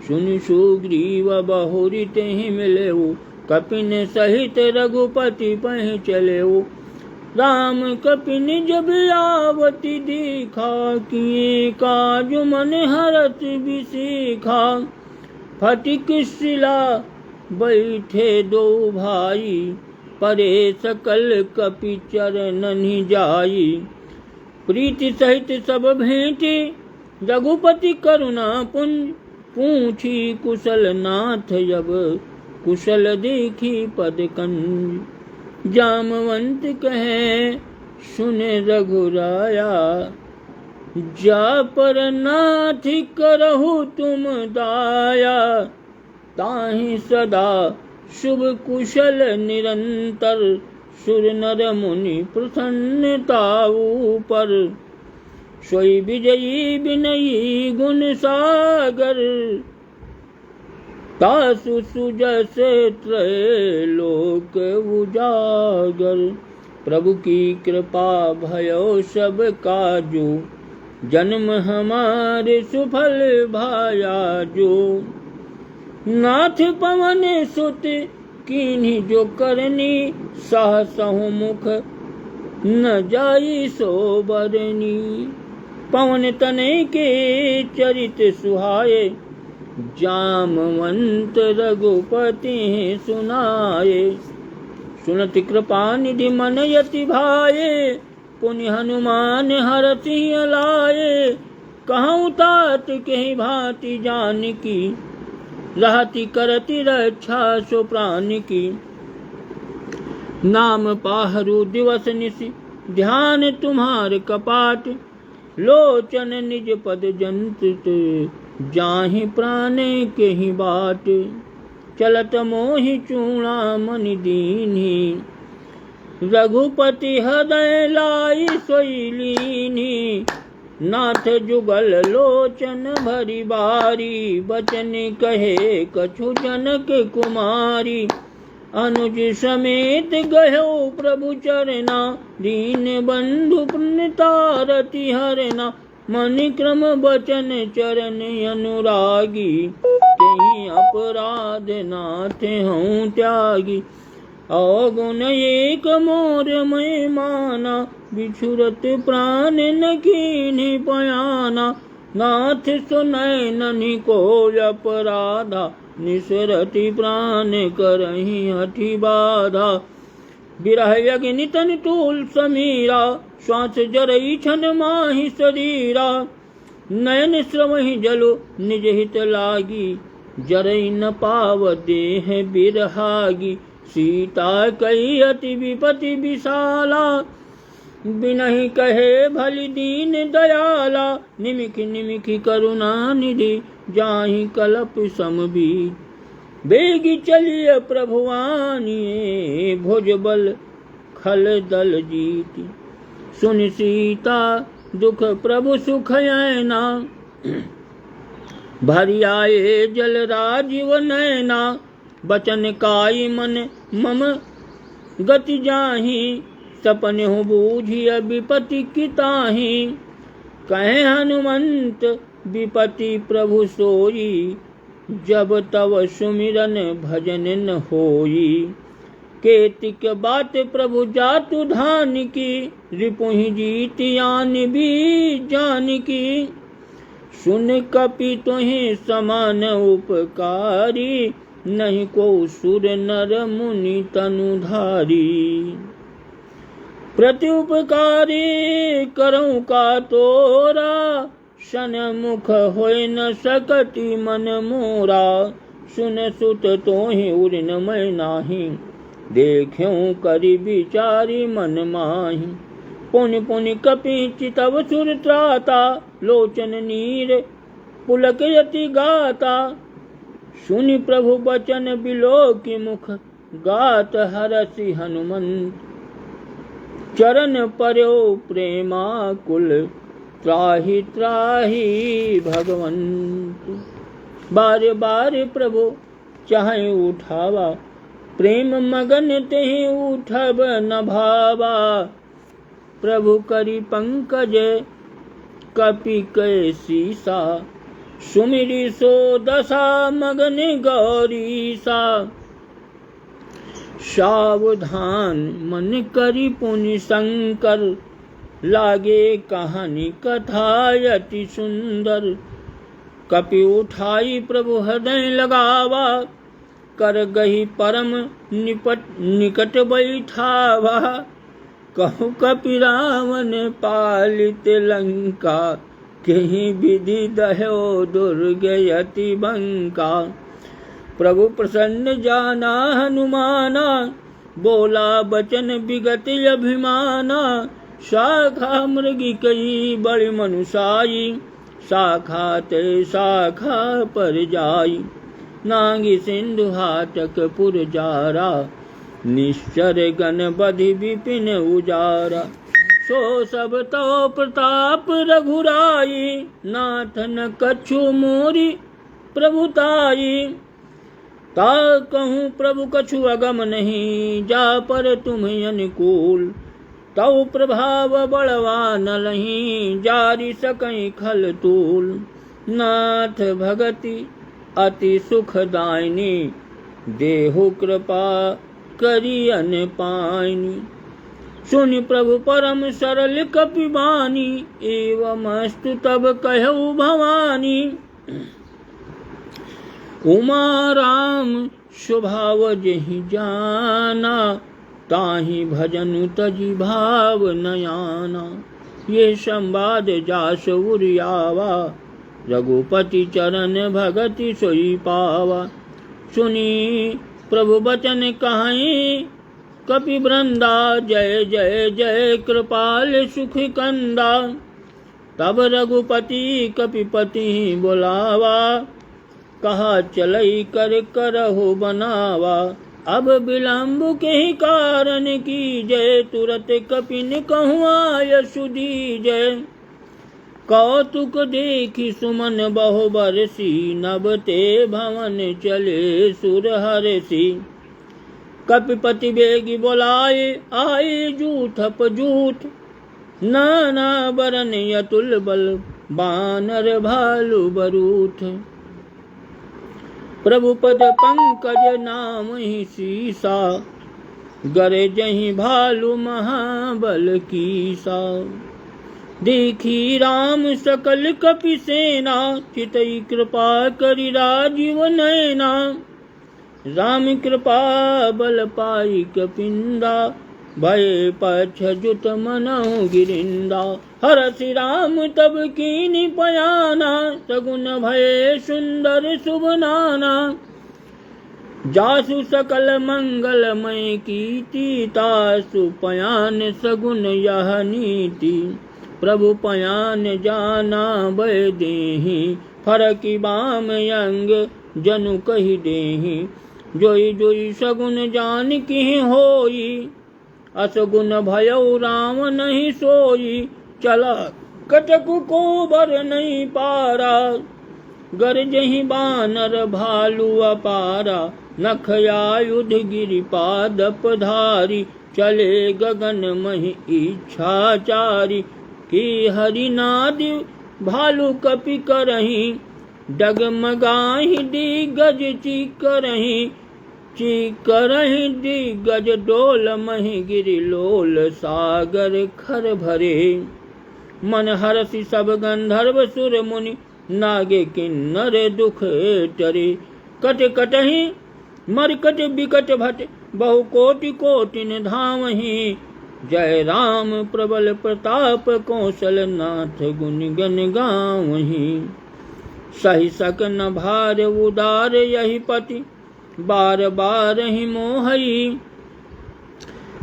सुन सुग्रीव बहुरी तेहि मिलेऊ, कपिन सहित रघुपति पह चलेऊ। राम कपिन जब आवति देखा, किए काजु मन हरत विसेखा। फटिक शिला बैठे दो भाई, परे सकल कपि चरणनि जाई। प्रीति सहित सब भेंटे, रघुपति करुणा पुंज। पूछी कुशल नाथ जब, कुशल देखी पद कंज। जामवंत कहे सुन रघुराया, जा पर नाथ करहु तुम दाया। ताहि सदा शुभ कुशल निरंतर, सुर नर मुनि प्रसन्नताऊ पर। सोई विजयी विनयी गुण सागर, तासु सुजस त्रय लोक उजागर। प्रभु की कृपा भयो सब काजू, जन्म हमारे सुफल भाया जो। नाथ पवन सुत कीन्ही जो करनी, सहसहु मुख न जाई सो बरनी। पवन तनय के चरित सुहाए, जामवंत रघुपति सुनाए। सुनति कृपा निधि मन यति भाए, पुनि हनुमान हरषि लाए। कहूँ तात कहि भांति जानकी, रहति करति रक्षा सो प्राण की। नाम पाहरु दिवस निशि, ध्यान तुम्हार कपाट। लोचन निज पद जंत, जाहि प्राण के ही बाट। चलत मोहि चूड़ामणि दीन्ही, रघुपति हृदय लाई सोई लीन्ही। नाथ जुगल लोचन भरी बारी, बचन कहे कछु जनक कुमारी। अनुज समेत गयो प्रभु चरना, दीन बंधु प्रणतारति हरना। मनि क्रम बचन चरण अनुरागी, कहीं अपराध नाथ हूँ त्यागी। अवगुण एक मोर मैं माना, बिछुरत प्राण न कीन्ही पयाना। नाथ सुनय ननि को अपराधा, निसरति प्राण करहि हठि बाधा। बिरह अग्नि तन तूल समीरा, श्वास जरई छन माहि शरीरा। नयन श्रवहि जलो निज हित लागी, जरई न पाव देह बिरहागी। सीता कई अति विपति विशाला, बिनहि कहे भली दीन दयाला, निमिख निमिख करुणा निधि जाहि कलप समबीत। बेगी चलिए प्रभुवानिए भुजबल खल दल जीति। सुन सीता दुख प्रभु सुख ऐना, भरि आए जल राजीव नैना। बचन काई मन मम गति जाहि, सपन हो बूझिय विपति किताहि। कहे हनुमंत विपति प्रभु सोई, जब तव सुमिरन भजन न होई। केतिक बात प्रभु जातु धान की, रिपुहि जीति आन भी जान की। सुन कपि तुहि समान उपकारी, नहीं को सुर नर मुनि तनुधारी। प्रति उपकारी करऊँ का तोरा, सनमुख होय न सकति मन मोरा। सुन सुत तोहि उरिन मैं नाही, देख्यूं करि विचारी मन माहि। पुनि पुनि कपि चितव सुर त्राता, लोचन नीर पुलक यति गाता। सुनि प्रभु बचन बिलोकि मुख, गात हरसि हनुमंत। चरण पर्यो प्रेमाकुल, त्राहि त्राहि भगवंत। बार बार प्रभु चाहे उठावा, प्रेम मगन तेहि उठब न भावा। प्रभु करि पंकज कपि कै सीसा, सुमिरि सो दशा मगन गौरीसा। सावधान मन करि पुनि शंकर, लागे कहानी कथा अति सुंदर। कपि उठाई प्रभु हृदय लगावा, कर गही परम निकट बैठावा। कहु कपि रावण पालित लंका, कहीं विधि दह्यो दुर्ग यति बंका। प्रभु प्रसन्न जाना हनुमाना, बोला बचन विगत अभिमाना। शाखा मृगी कई बड़ी मनुषाई, शाखा ते शाखा पर जाई। नांगी सिंधु हाटक पुर जारा, निश्चर गण बधि विपिन उजारा। सो सब तो प्रताप रघुराई, नाथ न कछु मोरी प्रभुताई। ता कहूँ प्रभु कछु अगम नहीं, जा पर तुम्हें अनुकूल। तौ प्रभाव बलवान लहीं, जारी सकई खल तूल। नाथ भगति अति सुखदायिनी, देहु कृपा करी अन पाइनी। सुनि प्रभु परम सरल कपि बानी, एवं अस्तु तब कहु भवानी। उमा राम स्वभाव जहि जाना, ताहि भजनु तजि भाव नयाना। ये संवाद जास उरियावा, रघुपति चरण भगति सोई पावा। सुनी प्रभु बचन कहाई कपि वृंदा, जय जय जय कृपाल सुख कंदा। तब रघुपति कपिपति बुलावा, कहा चलई कर करहु बनावा। अब विलम्ब के ही कारण की जय, तुरत कपिन कहूँ आय सुदीजय। कौतुक देखी सुमन बहु बरसी, नभ ते भवन चले सुर हरसी। कपिपति बेगी बोलाए आए जूठप जूठ, नाना बरन अतुल बल बानर भालु बरूठ। प्रभु पद पंकज नाम ही सीसा, गरे जहीं भालु महाबल कीसा। देखी राम सकल कपि सेना, चितई कृपा करि राजीव नैना। राम कृपा बल पाई कपिंदा, भय पक्ष जुत मनहु गिरिंदा। हरसि राम तब कीनि पयाना, सगुन भय सुंदर शुभ नाना। जासु सकल मंगलमय कीर्ति, तासु पयान सगुन यह नीति। प्रभु पयान जाना बय देहि, फरकी बाम यंग जनु कहि देहि। जोई जोई सगुन जान की होई, असगुन भयउ राम नहीं सोई। चला कटकु को बर नहीं पारा, गरजहि बानर भालू अपारा। नख आयुध गिरिपाद पधारी, चले गगन महि इच्छाचारी। की हरिनाद भालू कपि करही, डगमगाहि दिग्गज चीकरही। चीकरही दिग्गज डोल महि गिरि लोल, सागर खर भरे। मन हरसि सब गंधर्व सुर मुनि, नागे किन्नर दुख टरे। कट कटहि मरकट बिकट भट, बहु कोटि कोटिन धामहि। जय राम प्रबल प्रताप, कौशल नाथ गुण गन गावहि। सही सक न भार उदार यही पति, बार बार ही मोहई।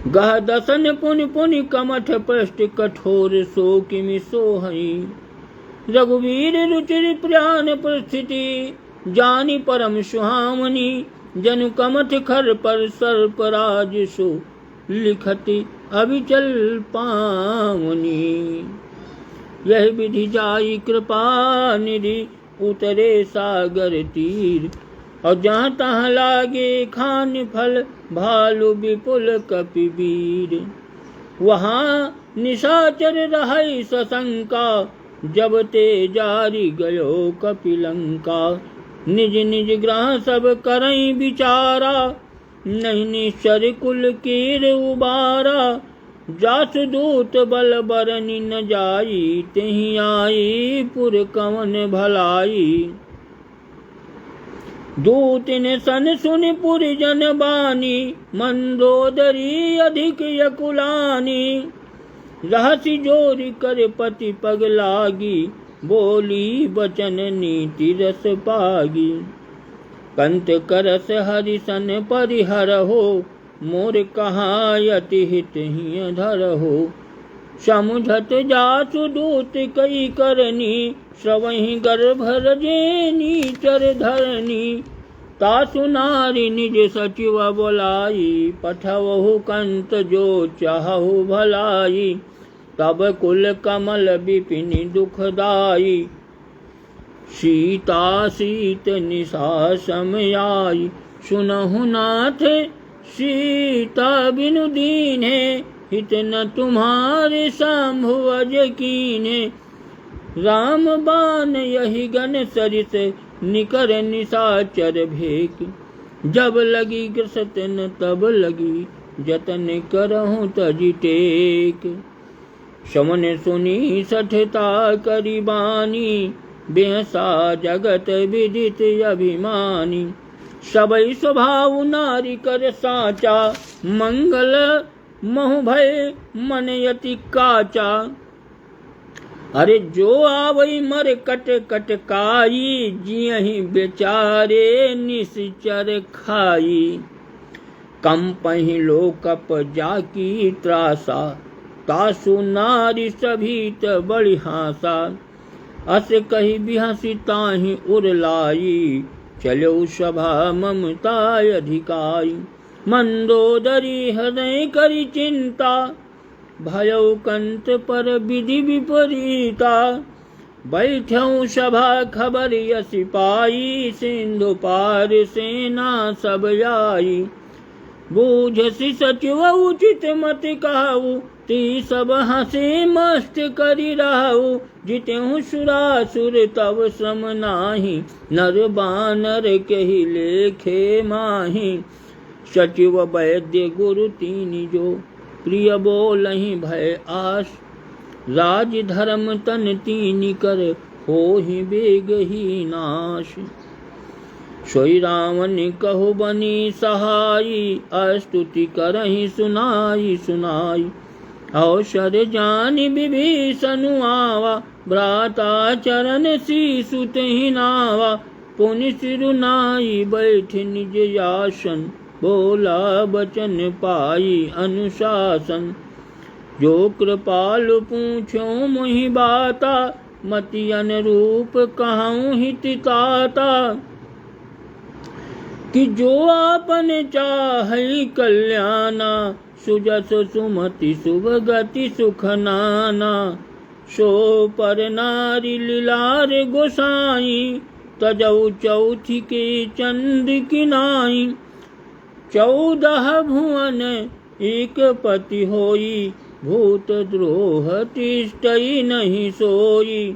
गह दसन पुनि पुनि कमठ पृष्ठ, कठोर सो किमि सोहई। रघुवीर रुचिर प्राण परिस्थिति, जानी परम सुहामनी। जनु कमठ खर पर सर्पराज, सो लिखति अविचल पावनी। यह विधि जाई कृपा निधि, उतरे सागर तीर। और जहाँ तहाँ लागे खान फल, भालू विपुल कपिवीर। वहाँ निशाचर रहै सशंका, जब ते जारी गयो कपिलंका। निज निज ग्रह सब करई विचारा, नहीं निश्चर कुल कीर उबारा। जासु दूत बल बरनि न जाई, तेहि आई पुर कवन भलाई। दूत ने सन सुनि पुरि जन बानी, मंदोदरी अधिक यकुलानी। रहसि जोरि कर पति पग लागी, बोली बचन नीति रस पागी। कंत करस हरिसन परिहर हो, मोर कहाँ यति हित ही धर हो। समुझत जासु दूत कई करनी, श्रवहि गर्भ रजेनी चर धरनी। तासु नारी निज सचिव बोलाई, पठवहु कंत जो चाहु भलाई। तब कुल कमल विपिनि दुखदाई, सीता सीत निशा समयाई। सुनहु नाथ सीता बिनु दीन्हे, हित न तुम्हारे शंभुअज कीन्हे। राम बान यही गन सरिस, निकर निशाचर भेक। जब लगी ग्रसतन तब लगी, जतन करहु तजि टेक। शमन सुनी सठता करी बानी, बेहसा जगत विदित अभिमानी। सबई स्वभाव नारी कर साचा, मंगल महु भय मन यति काचा। अरे जो आवई मर कट कटकाई, जियहि बेचारे निश्चर खाई। कंपहि लोकप जाकी त्रासा, तासु नारी सभीत बड़ी हासा। अस कही बिहसी ताहि उरलाई, चलो सभा ममता अधिकाई। मंदोदरी हृदय करी चिंता, भयउ कंत पर विधि विपरीता। बैठऊ सभा खबर यसी पाई, सिंधु पार सेना सब आई। बूझसी सचिव उचित मत कहऊ, ती सब हंसे मस्त करी रहू। जितेहु सुरासुर तब सम नाही, नर बानर कही लेखे माही। सचिव वैद्य गुरु तीनि जो, प्रिय बोलहि भय आस। राज धर्म तन तीनि कर, होहि बेग ही नाश। सोई रावण कहु बनी सहाई, अस्तुति करहि सुनाई सुनाई। अवसर जानि विभीषण आवा, भ्राता चरण शीशु तेहि नावा। पुनि सिरुनाई बैठ निज आसन, बोला बचन पाई अनुशासन। जो कृपाल पूछो मोहि बाता, मति अनुरूप कहूँ हित ताता। कि जो आपन चाहि कल्याणा, सुजस सुमति शुभ गति सुख नाना। सो पर नारी लीलार गोसाई, तजौ चौथी के चंद किनाई। 14 भुवन एक पति होई, भूत द्रोह तिष्ठई नहीं सोई।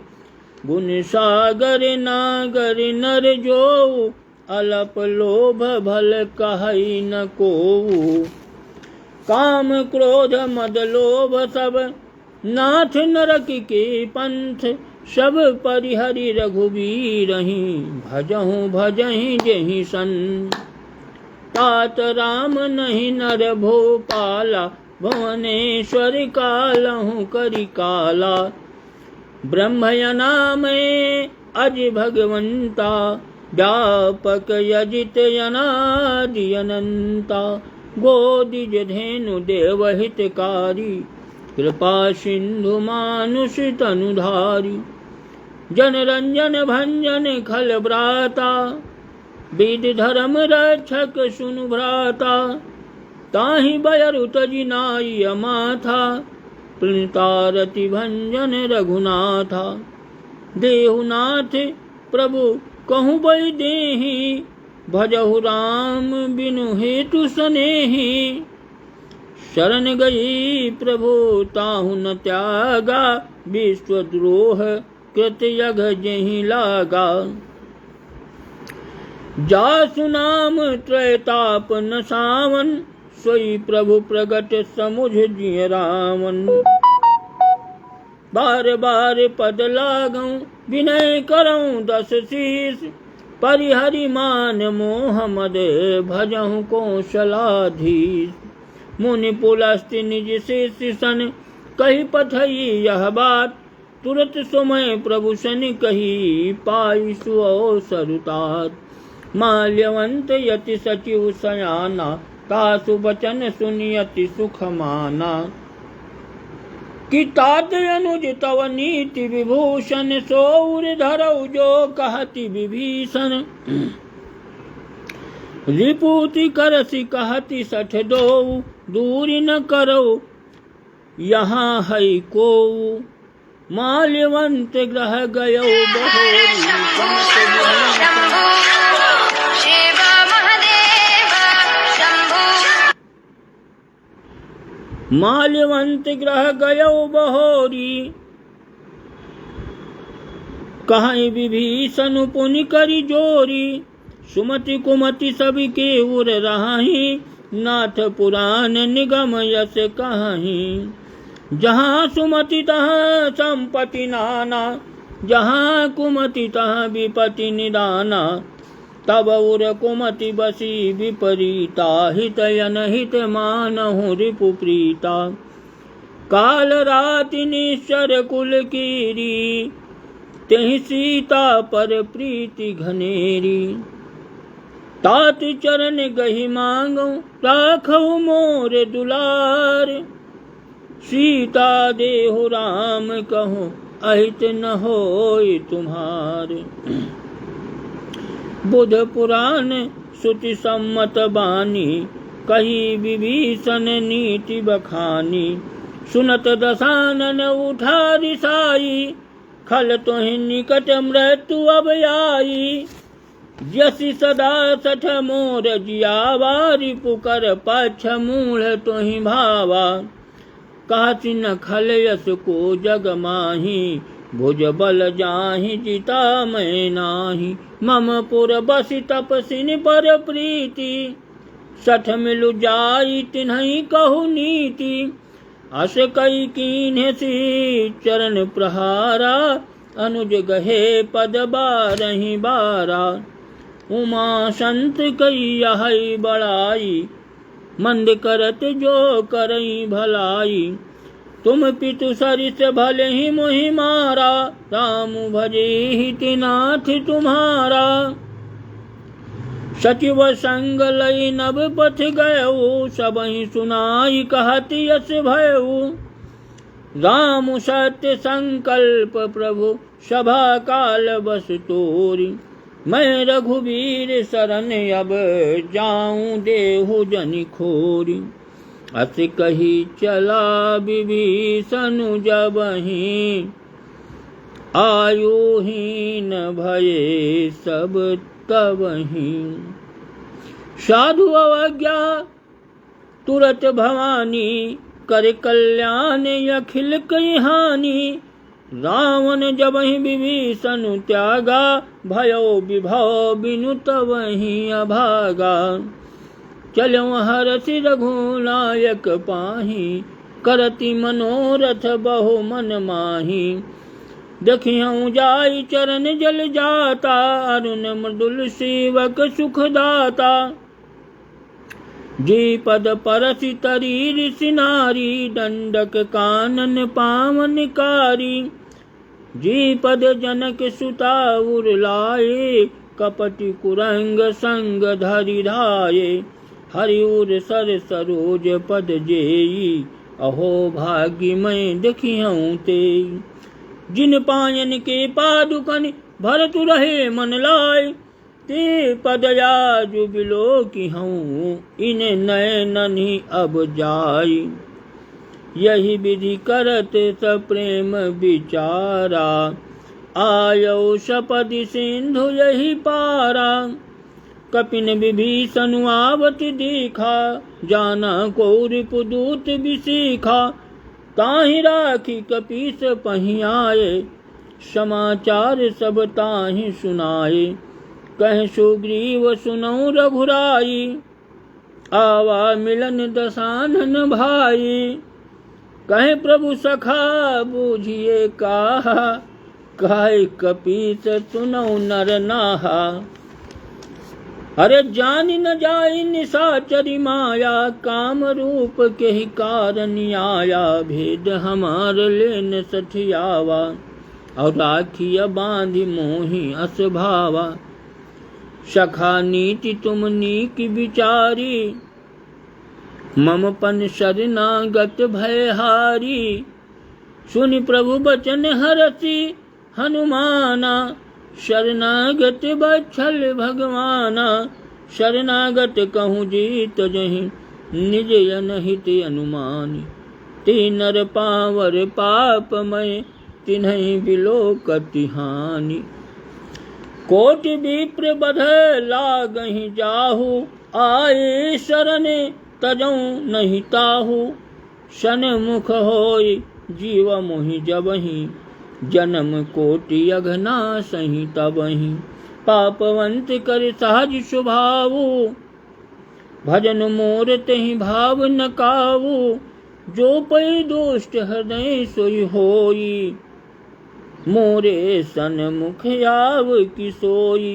गुण सागर नागर नर जो, अलप लोभ भल कहई न कोऊ। काम क्रोध मद लोभ सब, नाथ नरक के पंथ। सब परिहरि रघुबीरहि, भजहु भजहि जेहि सन। तात राम नहीं नर भोपाला, भुवनेश्वर कालहु करि काला। ब्रह्मयना में अज भगवंता, व्यापक यजित अनादि अनंता। गोदिज धेनु देव हितकारी, कृपा सिंधु मानुष तनुधारी। जन रंजन भंजन खल ब्राता, विधि धर्म रक्षक सुनु भ्राता। ताहि बयरु तजि नाई अमाथा, प्रणितारति भंजन रघुनाथा। देहुनाथ प्रभु कहूँ बई देहि, भजहु राम बिनु हेतु सनेहि। शरण गई प्रभु ताहु न त्यागा, विश्वद्रोह कृत यग जेहि लागा। जासु नाम त्रैताप न सावन, सोई प्रभु प्रगट समुझ जिय रावण। बार बार पद लागऊं, विनय करऊं 10 शीस। परिहरि मान मोह मद, भजहु कौशलाधीश। मुनि पुलस्त्य निज शिष्य सन, कही पठई यह बात। तुरत समय प्रभु सन कही, पाई सुअवसर तात। माल्यवंत यति सचिव सयाना, तासु बचन सुनि अति सुख माना। कि तात अनुज तव नीति विभूषण, सौर धरऊ जो कहति विभीषण। रिपुति करसि कहति 62, दूरी न करऊ यहाँ है कोऊ। माल्यवंत ग्रह गयो माल्यवंत ग्रह गयो बहोरी। कहीं विभीषण पुनि करि जोरी। सुमति कुमति सभी के उर रहाही, नाथ पुराण निगम यस कहाही। जहाँ सुमति तहाँ संपत्ति नाना, जहाँ कुमति तहाँ विपत्ति निदाना। तब उर कुमति बसी विपरीता, हित अनहित मानहु रिपु प्रीता। काल राति निश्चर कुल कीरी, तेहि सीता पर प्रीति घनेरी। तात चरण गहि मांगो, राखहु मोर दुलार। सीता देहु राम कहूँ, अहित न होय तुम्हार। बुध पुराण श्रुति सम्मत बानी, कही विभीषण नीति बखानी। सुनत दशानन उठा रिसाई, खल तोहि निकट मृत्यु अब आई। जसि सदा सठ मोर जियावा, रिपुकर पक्ष मूढ़ तोहि भावा। कहति न खल यस को जग माही, भुज बल जाहि जिता मैं नाही। मम पुर बसि तपसिन पर प्रीति, सठ मिलु जाई तिन्हि कहु नीति। अस कई कीन्हे सी चरण प्रहारा, अनुज गहे पद बारहि बारा। उमा संत कई यही बड़ाई, मंद करत जो करई भलाई। तुम पितु सरिस भले ही मोहि मारा, राम भजे हित नाथ तुम्हारा। सचिव संग लई नभ पथ गयऊ, सबहि सुनाई कहत यस भयऊ। राम सत्य संकल्प प्रभु सभा काल बस तोरी, मैं रघुवीर शरण अब जाऊं देहु जनि खोरी। अस कही चला विभीषण जबहि, आयुहीन भये सब तबहि। साधु अवज्ञा तुरत भवानी, कर कल्याण अखिल कई हानि। रावण जबहि विभीषण त्यागा, भयो विभव बिनु तबहि अभागा। चलो हरषि रघुनायक पाहि, करति मनोरथ बहु मन माहि। देखियौ जाई चरण जल जाता, अरुण मृदुल सेवक सुख दाता। जी पद परसि तरी ऋषि नारी, दंडक कानन पावन कारी। जी पद जनक सुता उर लाए, कपटि कुरंग संग धरि धाये। हरि उर सर सरोज पद जेई, अहो भाग्य मैं देखियौ तेई। जिन पायन के पादुकन भरत रहे मन लाय, ते पदयाज बिलोकिहूँ इन नयननि अब जाई। यही विधि करत सप्रेम विचारा, आयो सपदि सिंधु यही पारा। कपिन विभीषण आवत देखा, जाना को रिपुदूत बिसीखा। ताहि राखी कपीस पहियाए, समाचार सब ताहि सुनाए। कह सुग्रीव सुनौ रघुराई, आवा मिलन दसानन भाई। कहे प्रभु सखा बूझिए काहा, कहे कपीस सुनौ नर नाहा। अरे जानि न जाई निशाचरी माया, काम रूप के ही कारण आया। भेद हमार लेन सठियावा, और राखिया बांधि मोहि अस भावा। सखा नीति तुम नीक विचारी, मम पन शरणागत भयहारी। सुनि प्रभु बचन हरषि हनुमाना, शरणागत बच्छल भगवाना। शरणागत कहूँ जीत जहि, निज अनहित अनुमानी। ते नर पावर पाप मय, तिन्हि बिलोकति हानि। कोटि विप्र बध लागहि जाहु, आए शरण तजौ नहीं ताहु। सन्मुख होय जीव मोहि जबहि, जन्म कोटि अघनासहि तबहि। पापवंत कर सहज स्वभावु, भजन मोर तेहि भाव न कावु। जो पै दुष्ट हृदय सोई होई, मोरे सन्मुख आव की सोई।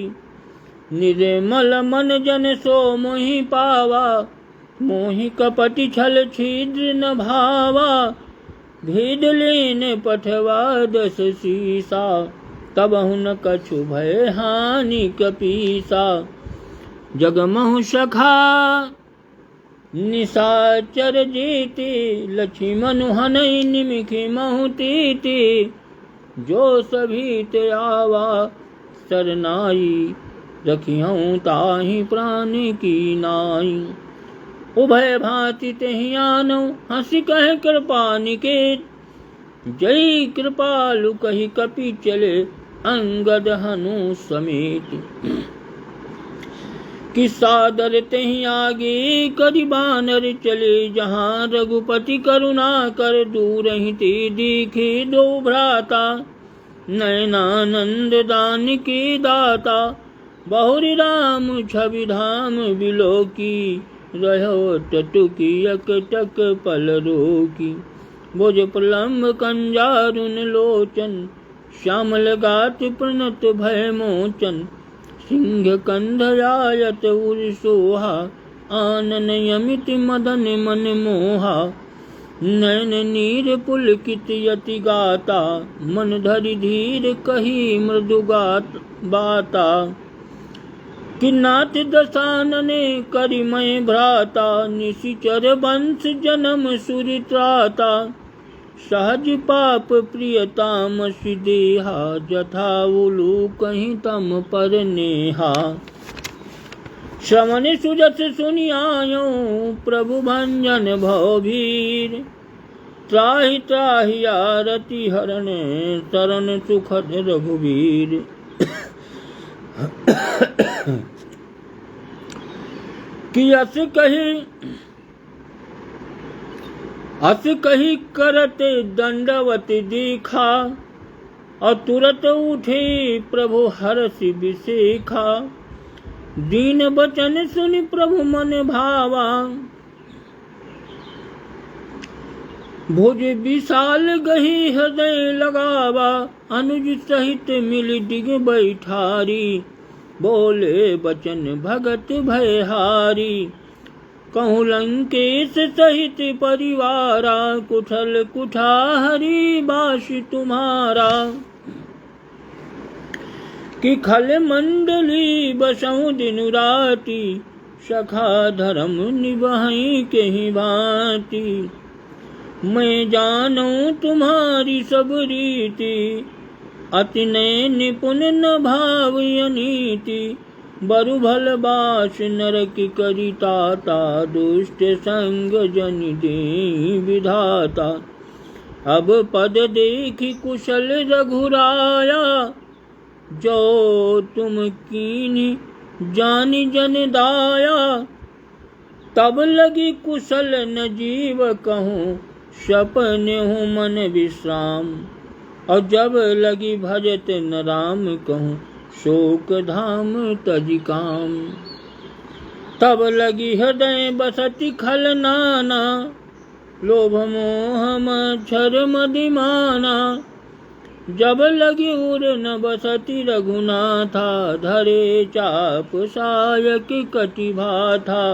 निर्मल मन जन सो मोहि पावा, मोहि कपटि छल छिद्र न भावा। भेद लेन पठवा दस सीसा, तबहु न कछु भय हानि कपीसा। जगमहु सखा निशाचर जीति, लक्ष्मण हनई निमिखि महु तीति। जो सभी ते आवा सरनाई, रखियौ ताहि प्राण की नाई। उभय भांति तेहि आनौ, हंसी कहे कृपा निकेत। जय कृपालु कही कपि चले, अंगद हनु समेत। कि सादर तेहि आगे करि बानर चले, जहाँ रघुपति करुणा कर दूरहि ते देखे दो भ्राता। नयनानंद दान के दाता, बहुरि राम छवि धाम बिलोकी। रहो टटुकी अकटक पल रोकी। भुज प्रलम्ब कंजारुन लोचन, श्यामल गात प्रणत भय मोचन। सिंह कंधयायत उर सोहा, आनन यमित मदन मन मोहा। नयन नीर पुलकित यति गाता, मन धरि धीर कही मृदु बाता। कि नाथ दशानने करिमय भ्राता, निशिचर वंश जन्म सुर त्राता। सहज पाप प्रियतामसि देहा, जथा उलू कहीं तम पर नेहा। श्रवण सुजस सुनियायो, प्रभु भंजन भवभीर। त्राहि त्राहि आरती हरण, शरण सुखद रघुवीर। कि अस कही करते दंडवत दीखा, और तुरत उठे प्रभु हरषि विसेखा। दीन बचन सुनि प्रभु मन भावा, भुज विशाल गही हृदय लगावा। अनुज सहित मिल डिग बैठारी, बोले बचन भगत भयहारी। कहूँ लंकेश सहित परिवारा, कुशल कुठाहरी बासी तुम्हारा। कि खल मंडली बसऊं दिनु राती, सखा धर्म निभाई के ही भांति। मैं जानूं तुम्हारी सब रीति, अति नय निपुण न भाव अनीति। बरु भल बास नरक करी ताता, दुष्ट संग जन दे विधाता। अब पद देखी कुशल रघुराया, जो तुम कीन्ही जानि जन दाया। तब लगी कुशल न जीव कहूँ, सपन हूँ मन विश्राम। और जब लगी भजत न राम कहूँ, शोक धाम तज काम। तब लगी हृदय बसति खल नाना, लोभ मोह मच्छर मदिमाना। जब लगी उर न बसति रघुनाथा, धरे चाप सायक कटि भाथा।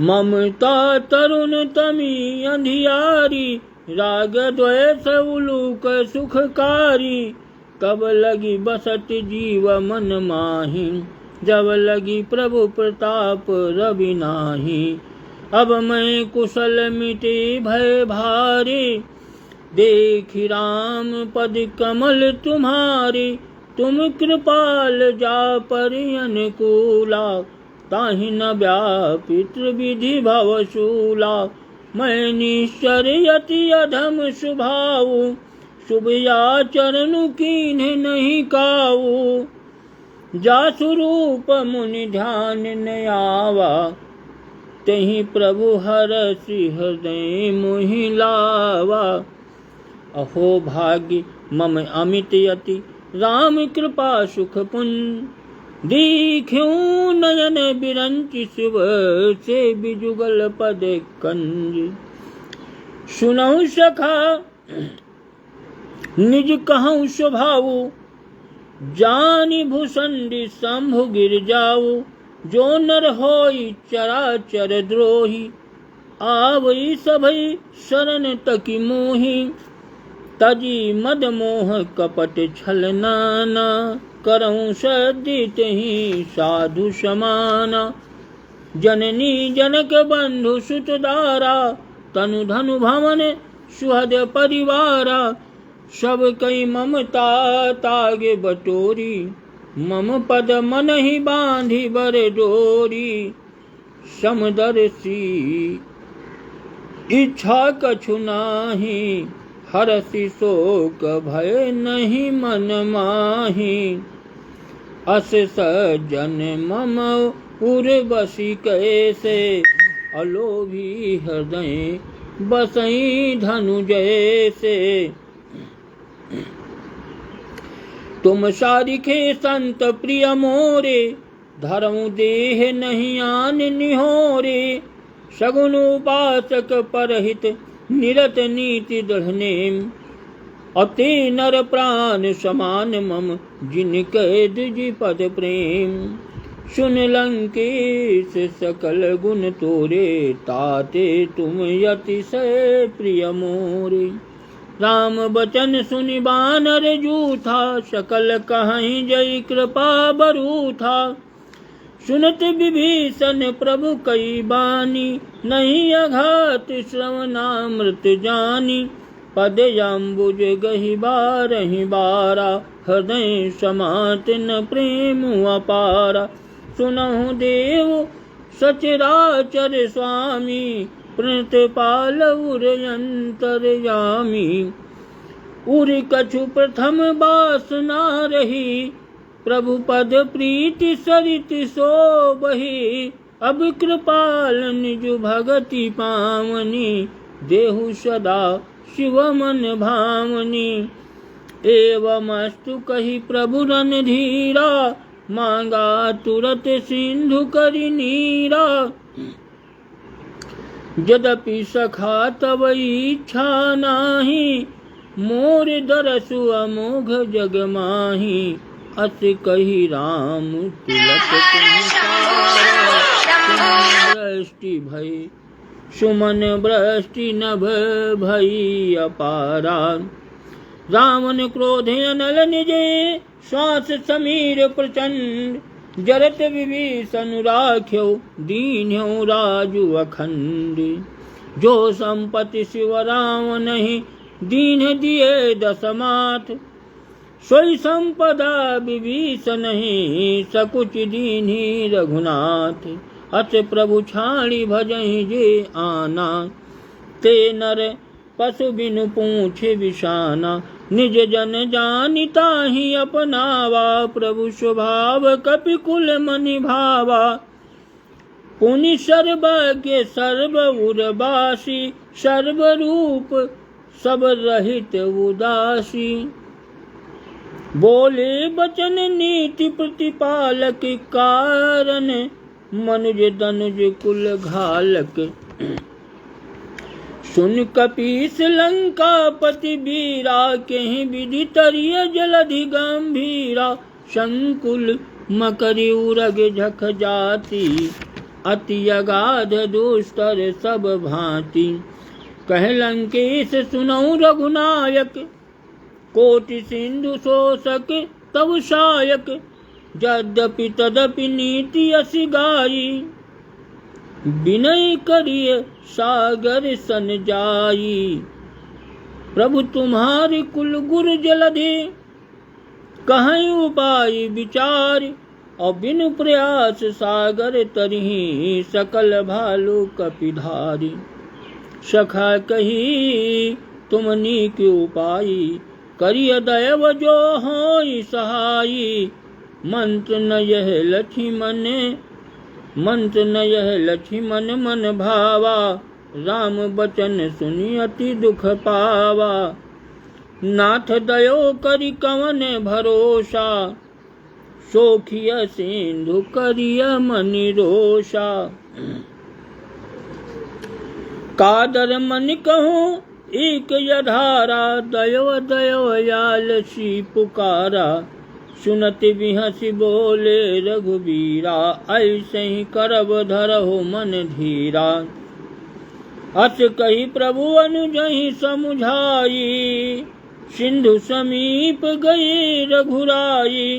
ममता तरुण तमी अंधियारी, राग द्वेष उलूक सुखकारी। तब लगी बसत जीव मन माही, जब लगी प्रभु प्रताप रवि नाही। अब मैं कुशल मिटे भय भारी, देखी राम पद कमल तुम्हारी। तुम कृपाल जा पर अनुकूला, ताहि न व्यापित विधि भवशूला। मैं निश्चर यति अधम स्वभाव, शुभ आचरण कीन्ह नहीं काऊ। जासु रूप मुनि ध्यान न आवा, तेहि प्रभु हरषि हृदय मोहि लावा। अहो भाग्य मम अमित यति, राम कृपा सुख पुंज। दीख्यूं नयन बिरंचि शिव, से बिजुगल पद कंज। सुनहु सखा निज कहूँ स्वभाव, जानि भूषंडी शंभु गिर जाऊ। जो नर होई चराचर द्रोही, आवई सभई शरण तकी मोही। तजी मद मोह कपट छल नाना, करऊं सद्य तेहि साधु समाना। जननी जनक बंधु सुत दारा, तनु धनु भवन सुहद परिवारा। सब कई ममता तागे बटोरी, मम पद मन ही बांधी बर डोरी। समदर्शी इच्छा कछु नाही, हरषि शोक भय नहीं मन माही। अस सज्जन मम उर्वशी कैसे, अलोभी हृदय बसई धनु जैसे। तुम सारिखे संत प्रिय मोरे, धरऊं देह नहीं आन निहोरे। सगुन उपासक परहित, निरत नीति दृढ़नेम। अति नर प्राण समान मम, जिन कैद जी पद प्रेम। सुन लंकेश सकल गुण तोरे, ताते तुम यतिशय प्रिय मोरे। राम बचन सुनि बानर जूथा, सकल कहीं जय कृपा बरू था। सुनत विभीषण प्रभु कई बानी, नहीं अघात श्रवणामृत जानी। पद अम्बुज गहि बारहि बारा, हृदय समात न प्रेम अपारा। सुनहु देव सचराचर स्वामी, प्रणत पाल उर अंतरयामी। उर कछु प्रथम वासना रही, प्रभु पद प्रीति सरित सोबही। अब कृपाल निज भगति पावनी, देहु सदा शिव मन भावनी। एवमस्तु कही प्रभु रणधीरा, मांगा तुरत सिंधु करि नीरा। यद्यपि सखा तब इच्छा नाही, मोर दरसु अमोघ जग माही। अस कही राम तिलक दृष्टि भई, सुमन वृष्टि नभ भई अपारा। रावण क्रोधे अनल निजे, श्वास समीर प्रचंड। जरत विभीषण राख्यो, दीन्यो राजु अखंड। जो संपत्ति शिव राम नहीं, दीन दिए दशमाथ। सोई संपदा विभीषण नहीं, सकुच दीन्ही रघुनाथ। अत प्रभु छाड़ी भजहि जे आना, ते नर पशु बिनु पूछे विषाना। निज जन जानिता ही अपनावा, प्रभु स्वभाव कपि कुल मनि भावा। पुनि सर्वज्ञ सर्व उर्वासी, सर्वरूप सब रहित उदासी। बोले बचन नीति प्रतिपालक, कारण मनुज दनुज कुल घालक। सुन कपीस लंका पति बीरा, कहीं विधि तरिय जलधि गंभीरा। संकुल मकरि उरग झख जाति, अति अगाध दुस्तर सब भांति। कह लंकेश सुनऊ रघुनायक, कोटि सिंधु शोषक तव शायक। यद्यपि तदपि नीति असि गाई, विनय करिय सागर सन जाई। प्रभु तुम्हारी कुल गुर जलधि, कहीं उपाय विचार। और बिनु प्रयास सागर तरही, सकल भालु कपिधारी। सखा कही तुम नीक उपाय, करिय दैव जो होई सहाई। मंत्र न यह लक्ष्मण, मंत्र न यह लक्ष्मण मन भावा। राम बचन सुनि अति दुख पावा। नाथ दयो करि कवन भरोसा, सोखिय सिंधु करिय मनि रोषा। कादर मन कहूँ एक यधारा, दयो दयो आलसी पुकारा। सुनत बिहसि बोले रघुबीरा, ऐसे ही करब धरहु मन धीरा। अस कही प्रभु अनुजहि समुझाई, सिंधु समीप गए रघुराई।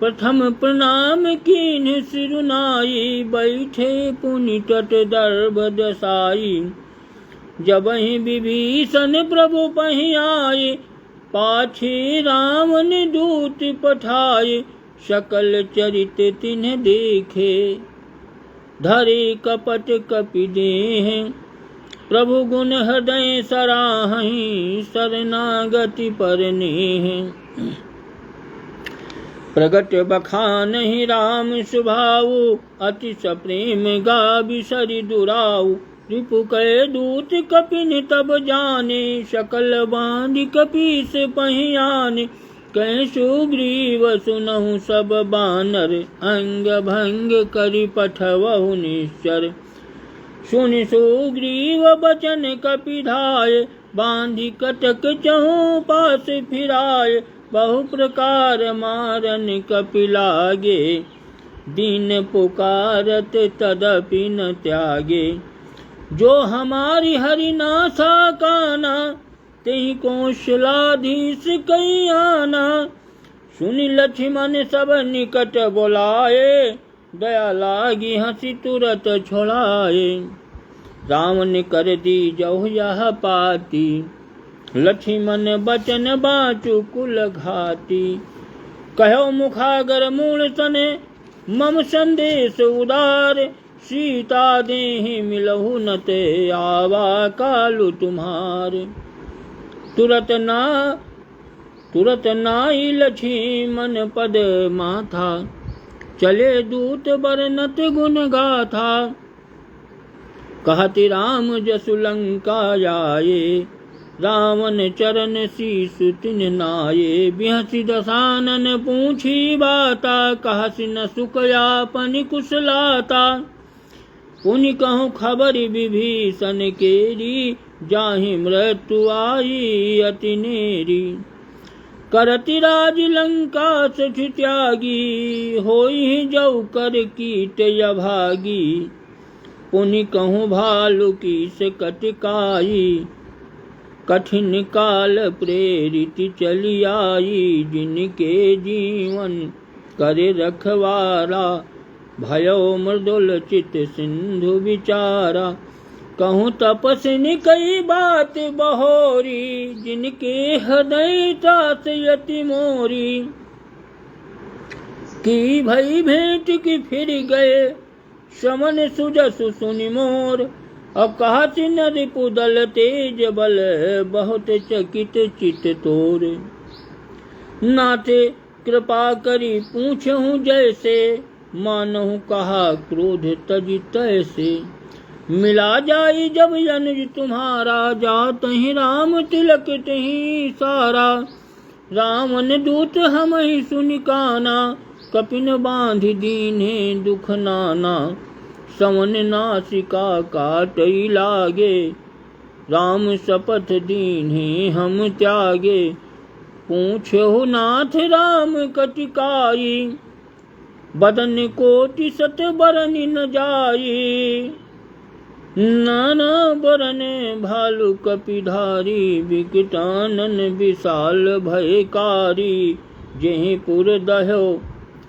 प्रथम प्रणाम कीन्ह सिरुनाई, बैठे पुनि तट दर्भ दसाई। जबहि विभीषण प्रभु पहि आए, पाछे रावण दूत पठाए। सकल चरित तिन्ह देखे, धरे कपट कपि देह। प्रभु गुण हृदय सराहि, शरणागति पर नेह। प्रगट बखानहि राम सुभाऊ, अति सप्रेम गावि सरि दुराऊ। रिपु कहे दूत कपिन तब जाने, सकल बांधि कपीस पहि आने। कह सुग्रीव सुनहु सब बानर, अंग भंग करि पठवहु निश्चर। सुनि सुग्रीव बचन कपिधाय, बांधि कटक चहु पास फिराय। बहु प्रकार मारन कपि लागे, दीन पुकारत तदपि न त्यागे। जो हमारी हरि नासा काना, तेहि कौशलाधीश कई आना। सुनि लक्ष्मण सब निकट बोलाए, दया लागी हंसी तुरत छोड़ाए। रावण कर दी जहु यह पाती, लक्ष्मण बचन बाँचु कुल घाती। कहो मुखागर मूल सने मम संदेश उदार, सीता देहि मिलहु न ते आवा कालु तुम्हार। तुरत नाई लक्ष्मण पद माथा, चले दूत बरनत गुण गाथा। कहति राम जसु लंका जाए, रावण चरण शीसु तिन नाये। बिहसि दसानन पूछी बाता, कहसि न सुख यापन कुशलाता। पुनि कहूँ खबर विभीषण केरी, जाहि मृत्यु आई अति नेरी। करति राज लंका सठ त्यागी, होई जौ कर कीट अभागी। पुनि कहूँ भालु की से कटकाई, कठिन काल प्रेरित चली आई। जिनके जीवन करे रखवारा, भयो मृदुल चित सिंधु विचारा। कहूँ तपस्विनी कई बात बहोरी, जिनके हृदय तात यति मोरी। की भई भेंट की फिर गए, श्रवण सुजसु सुनि मोर। अब कहति न रिपुदल तेज बल, बहुत चकित चित तोर। नाथे कृपा करी पूछहु जैसे, मानहु कहा क्रोध तजि तैसे। मिला जाई जब अनुज तुम्हारा, जातहि राम तिलक तहि सारा। रावण दूत हमहि सुनि काना, कपिन बांधि दीन्हे दुख नाना। सवन नासिका काटई लागे, राम शपथ दीन्हे हम त्यागे। पूछहु नाथ राम कटिकाई, बदन कोटि सत बरन न जाई। नाना बरन भालु कपिधारी, विकटानन विशाल भयकारी। जेहि पुर दह्यो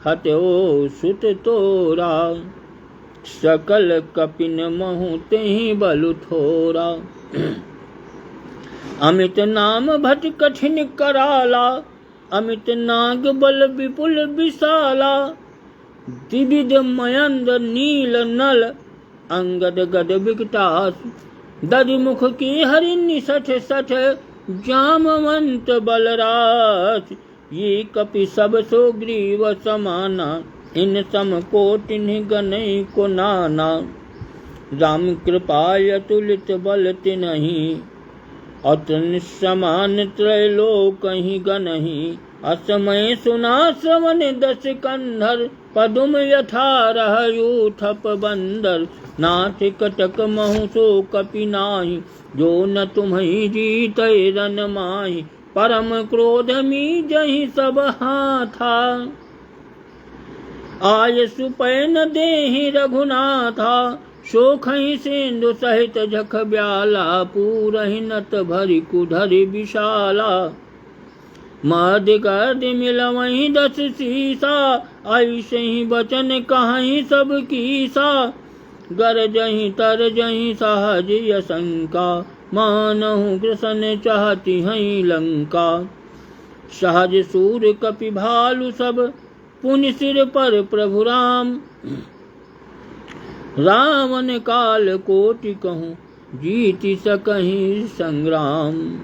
हत्यो सुत तोरा, सकल कपिन महु तेहि बलु थोरा। अमित नाम भट कठिन कराला, अमित नाग बल विपुल विशाला। द्विविध मयंद नील नल, अंगद गद विकटास। दधिमुख की हरिणि सठ सठ, जामवंत बलराज। ये कपि सब सो ग्रीव समाना, इन सम कोटिन्हि गनई को नाना। राम कृपाय अतुलित बल तिन्हि, अतुल समान त्रैलोकहि गनहि। असमय सुना श्रवण दस कंधर, पदुम यथा रहयु थप बंदर। नाथ कटक महु सो कपि नाहि, जो न तुम्हि जीतै रन माहि। परम क्रोध मीजहि सब हाथा, आय सुपै न देहि रघुनाथा। शोखहि सिंधु सहित जख ब्याला, पूरहि नत भरि कुधरि विशाला। मद गद मिलवहि दस सीसा, ऐसहि बचन कहहि सब कीसा। गरजहि तरजहि सहज यशंका, मानहु ग्रसन चाहति हई लंका। सहज सूर कपि भालु सब, पुनि सिर पर प्रभु राम। रावण काल कोटि कहूँ, जीति सकहि संग्राम।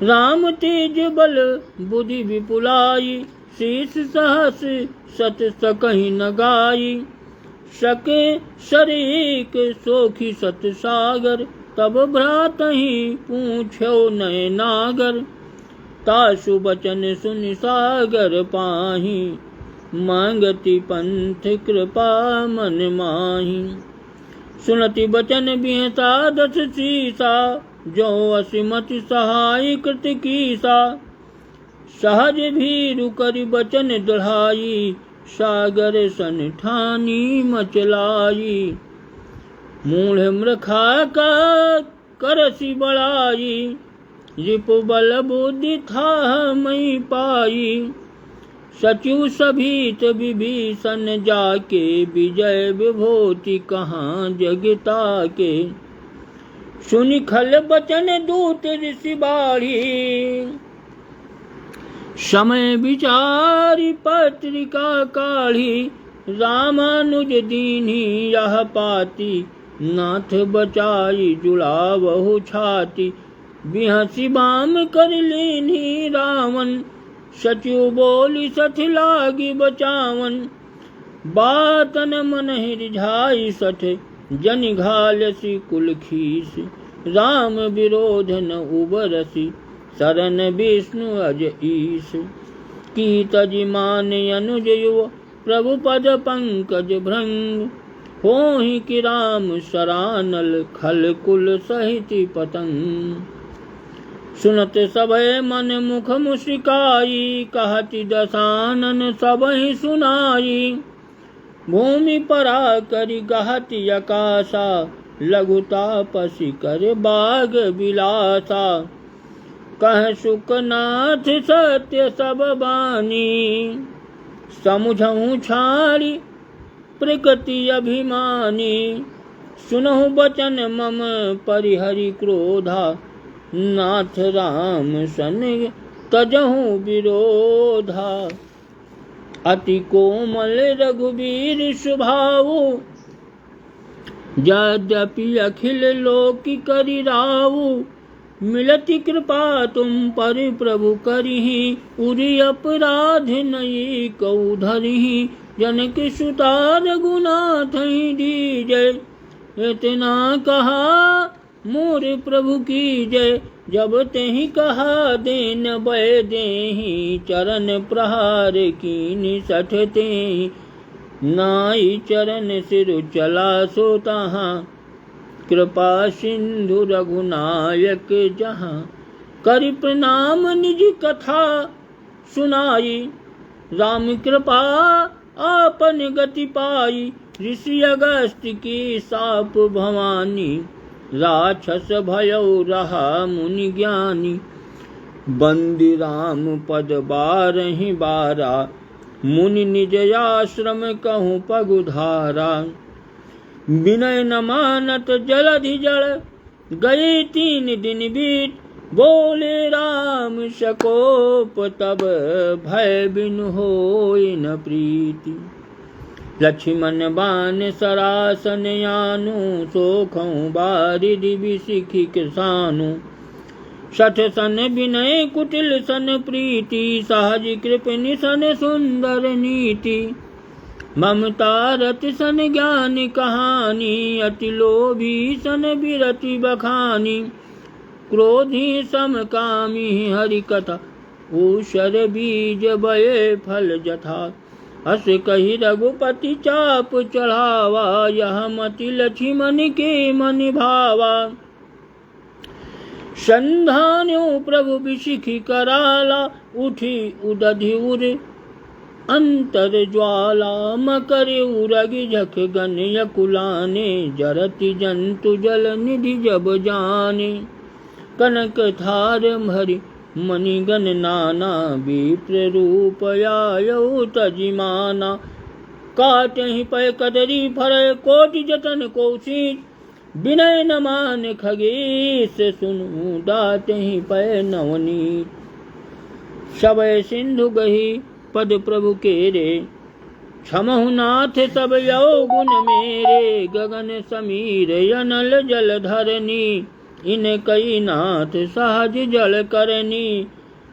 राम तेज बल बुद्धि विपुलाई, शीस सहस सत सकहि न गाई। सके शरीक सोखी सत सागर, तब भ्रातहि पूछ्यो नय नागर। तासु बचन सुनि सागर पाहि, मांगति पंथ कृपा मन माहि। सुनति बचन बिहता दस सीसा, जो असिमति सहाय कृत कीसा। सहज भीरु करि बचन दृढ़ाई, सागर सन ठानी मचलाई। मूढ़ मृखा का करसी बड़ाई, रिपु बल बुद्धि था मई पाई। सचिव सभीत विभीषण जाके, विजय विभूति कहाँ जगता के। सुनि खल बचन दूत ऋषि बाढ़ी, समय विचारी पत्रिका काढ़ी। रामानुज दीन्ही यह पाती, नाथ बचाई जुड़ावहु छाती। बिहसी बाम कर लीन्ही रावण, सचिव बोली सठ लागी बचावन। बातन मन रिझाई सठ, जनि घालसी कुल खीस। राम विरोध न उबरसी, शरण विष्णु अज ईश। की तजि मान अनुज युव, प्रभु पद पंकज भृंग। होहि कि राम सरानल, खल कुल सहित पतंग। सुनत सभय मन मुख मुस्काई, कहति दसानन सबहि सुनाई। भूमि परा करि गहति आकाशा, लघुतापसी कर बाग बिलासा। कह सुखनाथ सत्य सब बानी, समुझहु छाड़ी प्रकृति अभिमानी। सुनहु बचन मम परिहरि क्रोधा, नाथ राम सन तजहु विरोधा। अति कोमल रघुवीर स्वभाव, यद्यपि अखिल लोक करि राऊ। मिलति कृपा तुम पर प्रभु करिहि, उरि अपराध नई कऊ धरिहि। जनक सुता रघुनाथ दीजय, इतना कहा मोर प्रभु की जय। जब तेहि कहा देन बय देहि, चरण प्रहार कीनि सठ तेहि। नाई चरण सिर चला सो तहाँ, कृपा सिंधु रघुनायक जहाँ। करि प्रणाम निज कथा सुनाई, राम कृपा आपन गति पाई। ऋषि अगस्त की साप भवानी, राक्षस भयउ रहा मुनि ज्ञानी। बंदी राम पद बारहि बारा, मुनि निज आश्रम कहूँ पगुधारा। विनय न मानत जलधि जल, गए 3 दिन बीत। बोले राम शकोप तब, भय बिनु होय न प्रीति। लक्ष्मण बान सरासन यानु, सोखऊँ बारिधि बिसिखि किसानु। शठ सन विनय कुटिल सन प्रीति, सहज कृपनि सन सुंदर नीति। ममता रति सन ज्ञान कहानी, अति लोभी सन विरति बखानी। क्रोधी सम कामी हरि कथा, ऊषर बीज बये फल जथा। हस कही रघुपति चाप चढ़ावा, यह मति लक्ष्मण के मन भावा। संधान्यो प्रभु बिसिखि कराला, उठी उदधि उर अंतर ज्वाला। मकर उरगि झख गन यकुलाने, जरति जंतु जल निधि जब जाने। कनक थार भरि मणिगण नाना, विप्र रूप आयौ तजिमाना। काटहि पय कदरी फरय, कोटि जतन कौशिक। विनय न मान खगेश, सुनु दातहि पय नवनीत। सबय सिंधु गही पद प्रभु केरे, क्षमहु नाथ सब यौगुन मेरे। गगन समीर अनल जल धरनी, इन कई नाथ सहज जल करनी।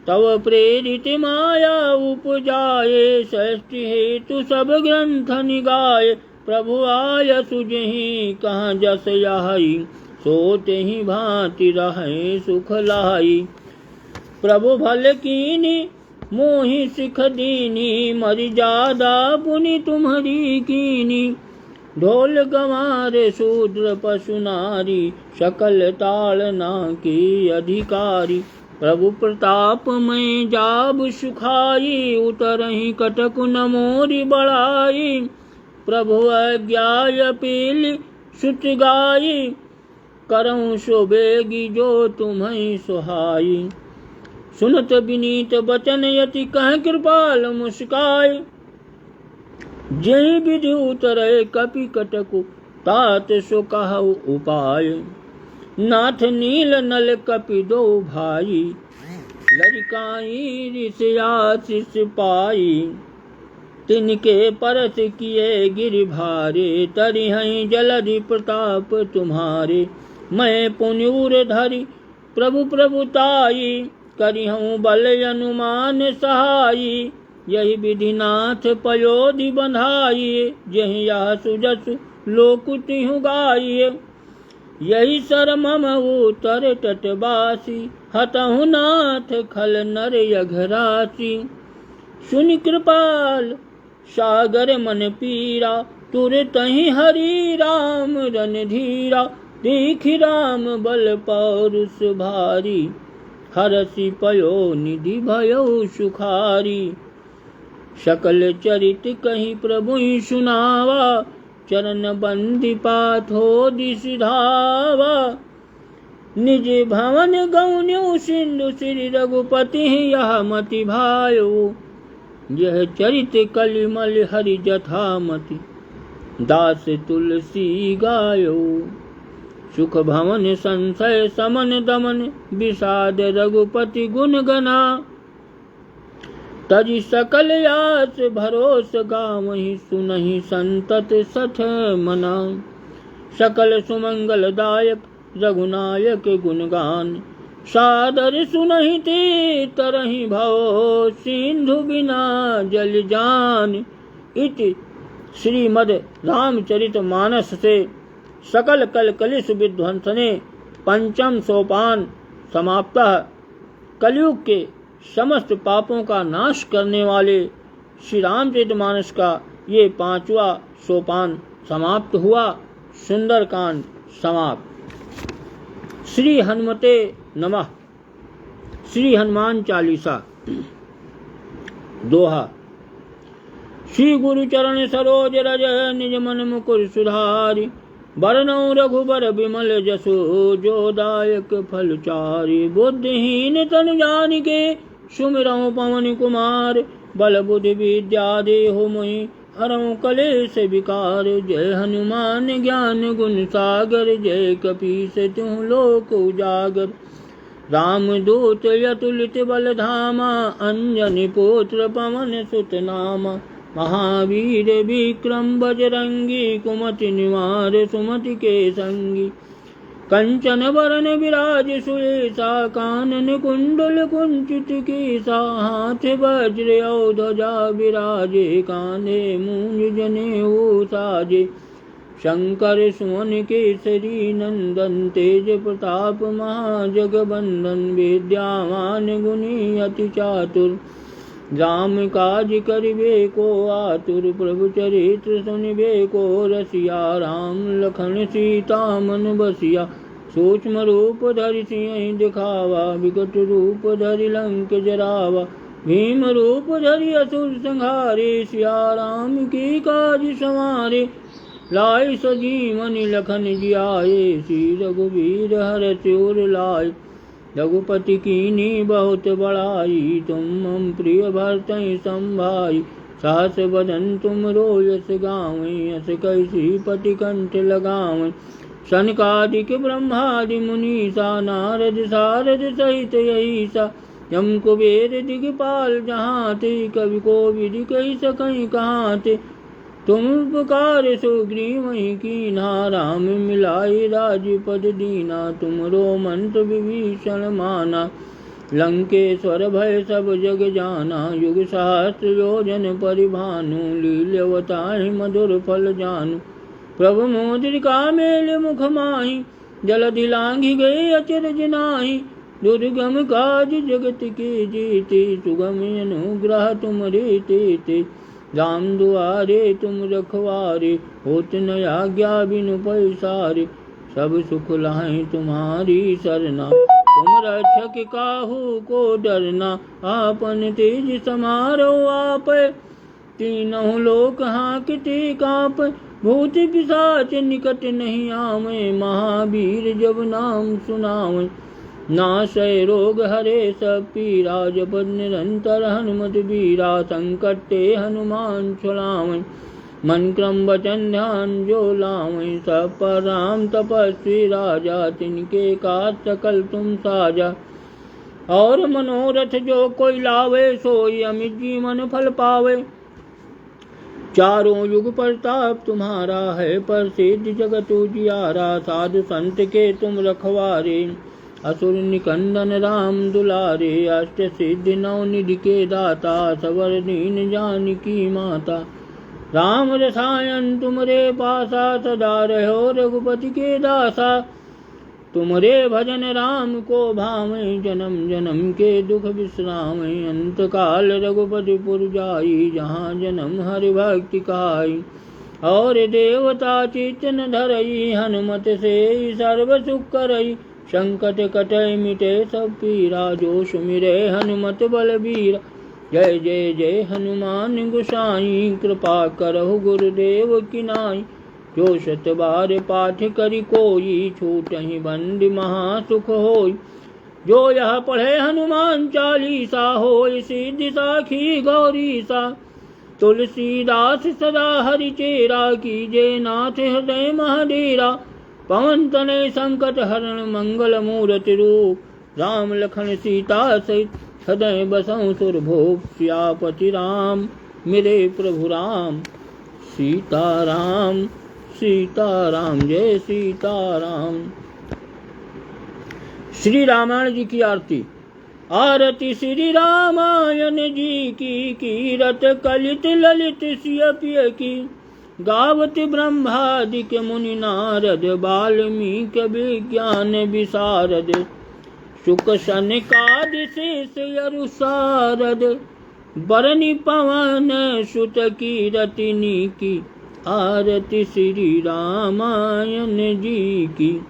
तव प्रेरित माया उपजाए, षष्टि हेतु सब ग्रंथ निगाए। प्रभु आय सुजहि कहाँ जस यहाई, सोतेहि भांति रहे सुख लाई। प्रभु भल कीनी मोहि सिख दीनी, मर्यादा पुनि तुम्हारी कीनी। ढोल गंवार शूद्र पशु नारी, सकल ताड़ना के अधिकारी। प्रभु प्रताप में जाब सुखाई, उतरहि कटक न मोरी बढ़ाई। प्रभु आज्ञा अपील सुत गाई, करऊं सो बेगी जो तुम्हें सुहाई। सुनत विनीत बचन यति कह कृपाल मुस्काय। जहि विधि उतरे कपि कटकु तात सो कहु उपाय। नाथ नील नल कपि दो भाई लड़काई ऋष आशीष पाई। तिनके परस किए गिर भारे तरिहं जलधि प्रताप तुम्हारे। मैं पुण्यूर धरि प्रभु प्रभुताई करिहूँ बल अनुमान सहाई। यही विधिनाथ पयोधि बंधाई यही यह सुजस लोकुतिहु गाई। यही सर मम उतर तटवासी हतहु नाथ खल नर यघरासी। सुनि कृपाल सागर मन पीरा तुरतहि हरि राम रणधीरा। देखि राम बल पौरुष भारी हरसि पयो निधि भयो सुखारी। सकल चरित कहि प्रभु सुनावा चरण बंदी पाथो दिस धावा। निज भवन गौन्यु सिंधु श्री रघुपति यह मति भायो। यह चरित कलिमल हरि जथामति दास तुलसी गायो। सुख भवन संशय समन दमन विषाद रघुपति गुण गना। तजि सकल यास भरोस गावहि सुनहि संतत सठ मना। सकल सुमंगल दायक रघुनायक गुणगान सादर सुनहि ते तरहि भव सिंधु बिना जल जान। इति श्रीमद् रामचरित मानस से सकल कल कलिश विध्वंसने पंचम सोपान समाप्त। कलयुग के समस्त पापों का नाश करने वाले श्री रामचरित मानस का ये 5वां सोपान समाप्त हुआ। सुंदरकांड समाप्त। श्री हनुमते नमः। श्री हनुमान चालीसा। दोहा। श्री गुरु चरण सरोज रज निज मन मुकुर सुधारि। बरनउँ रघुबर बिमल जसु जो दायक फल चारि। बुद्धिहीन तनु जानिके सुमिरऊँ पवन कुमार। बल बुद्धि विद्या देहु मोहि हरऊँ कलेश विकार। जय हनुमान ज्ञान गुण सागर जय कपीस तिहुँ लोक उजागर। राम दूत अतुलित बल धामा अंजनी पुत्र पवन सुत नामा। महावीर विक्रम बजरंगी कुमति निवार सुमति के संगी। कंचन बरन विराज सुएसा कानन कुंडल कुंचित केसा। हाथ वज्र और ध्वजा विराजे कान्धे मूंज जनेऊ साजे। शंकर सुवन केसरी नंदन तेज प्रताप महाजगबंदन। विद्यावान गुणी अति चातुर राम काज करिबे को आतुर। प्रभु चरित्र सुनिबे को रसिया राम लखन सीता मन बसिया। सूक्ष्म रूप धरि सिंह दिखावा विकट रूप धरि लंक जरावा। भीम रूप धरि असुर संहारे सिया राम की काज संवारे। लाए सजीवनि लखन जियाए श्री रघुवीर हरषि उर लाए। रघुपति कीन्ही बहुत बड़ाई तुम मम प्रिय भरतहि संभाई। सहस बदन तुम रोयस गावें अस कैसी पति कंठ लगावें। सनकादिक ब्रह्मादि मुनीसा नारद सारद सहित यहीसा। यम कुबेर दिगपाल जहाँ ते कवि कोविद कहि सकहि कहाँ ते। तुम उपकार सुग्रीवहि कीन्हा राम मिलाइ राजपद दीना। तुमरो मंत्र विभीषण माना लंकेश्वर भय सब जग जाना। युग सहस्र योजन परिभानु लील्यवताहि मधुर फल जानू। प्रभु मुद्रिका मेल मुख माहि जलधि लांघि गए अचरज नाहि। दुर्गम काज जगत के जेते सुगम अनुग्रह तुमरे तेते। राम दुआरे तुम रखवारे होत न आज्ञा बिनु पैसारे। सब सुख लाहि तुम्हारी सरना तुम रक्षक काहू को डरना। आपन तेज समारो आप तीनों लोक हाँकते काप। भूत पिशाच निकट नहीं आवे, महावीर जब नाम सुनावे। नाशय रोग हरे सब पीरा, जपत निरंतर हनुमत बीरा। संकटे हनुमान छुड़ावे, मन क्रम वचन ध्यान जो लावे। सब पर राम तपस्वी राजा, तिनके काज सकल तुम साजा। और मनोरथ जो कोई लावे, सोई अमित जीवन फल पावे। चारों युग प्रताप तुम्हारा है, प्रसिद्ध जगत उजियारा। साधु संत के तुम रखवारे, असुर निकंदन राम दुलारे। अष्ट सिद्धि नौ निधि के दाता, सवर दीन जानकी माता। राम रसायन तुमरे पासा, सदा रहो रघुपति के दासा। तुमरे भजन राम को भावे, जन्म जन्म के दुख विश्रामे। अंत काल रघुपति पुर जाई, जहाँ जन्म हरि भक्ति काई। और देवता चितन धरई, हनुमत से सर्व सुख करई। संकट कटय मिटे सब पीरा, जो सुमिरे हनुमत बलबीरा। जय जय जय हनुमान गोसाई, कृपा करहु गुरुदेव की नाई। जो शत बार पाठ करि कोई, छूटहि बंदी महासुख होई। जो यह पढ़े हनुमान चालीसा, होय सिद्धि साखी गौरीसा। तुलसीदास सदा हरि चेरा, कीजे नाथ हृदय महडेरा। पवन तनय संकट हरण, मंगल मूर्ति रूप। राम लखन सीता सहित, हृदय बसहु सुरभूप। सियापति राम मेरे प्रभु राम, सीताराम सीताराम जय सीताराम। श्री रामायण जी की आरती। आरती श्री रामायण जी की, कीरत कलित ललित सिय पिय की। गावत ब्रह्मादिक मुनि नारद, वाल्मीकि विज्ञान विशारद। सुख सनकादि शेष यरु सारद, बरनि पवन सुत कीरतिनी की। आरती श्री रामायण जी की।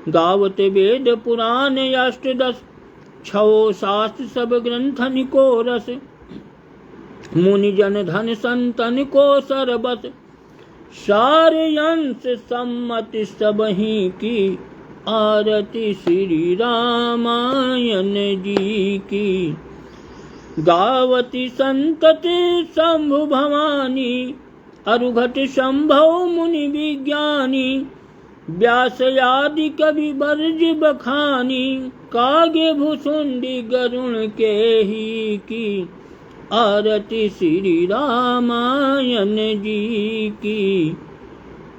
गावत वेद पुराण अष्टदश, छो शास्त्र सब ग्रंथन को रस। मुनि जन धन संतन को सरबस, सार अंश सम्मति सबही की। आरती श्री रामायण जी की। गावती संतति शंभु भवानी, अरुघट संभव मुनि विज्ञानी। व्यास आदि कवि बरज बखानी, कागे भुसुंडी गरुण के ही की। आरती श्री रामायण जी की।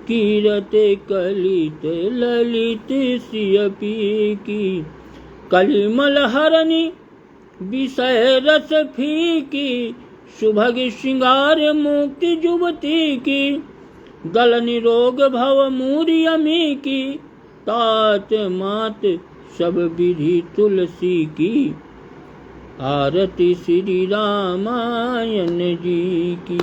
कीरत कलित ललित सिय पी की। कलिमल हरनि विषय रस फीकी। सुभग श्रृंगार मुक्ति जुबती की। गल निरोग भव मूरी अमी की। तात मात सब विधि तुलसी की। आरती श्री रामायण जी की।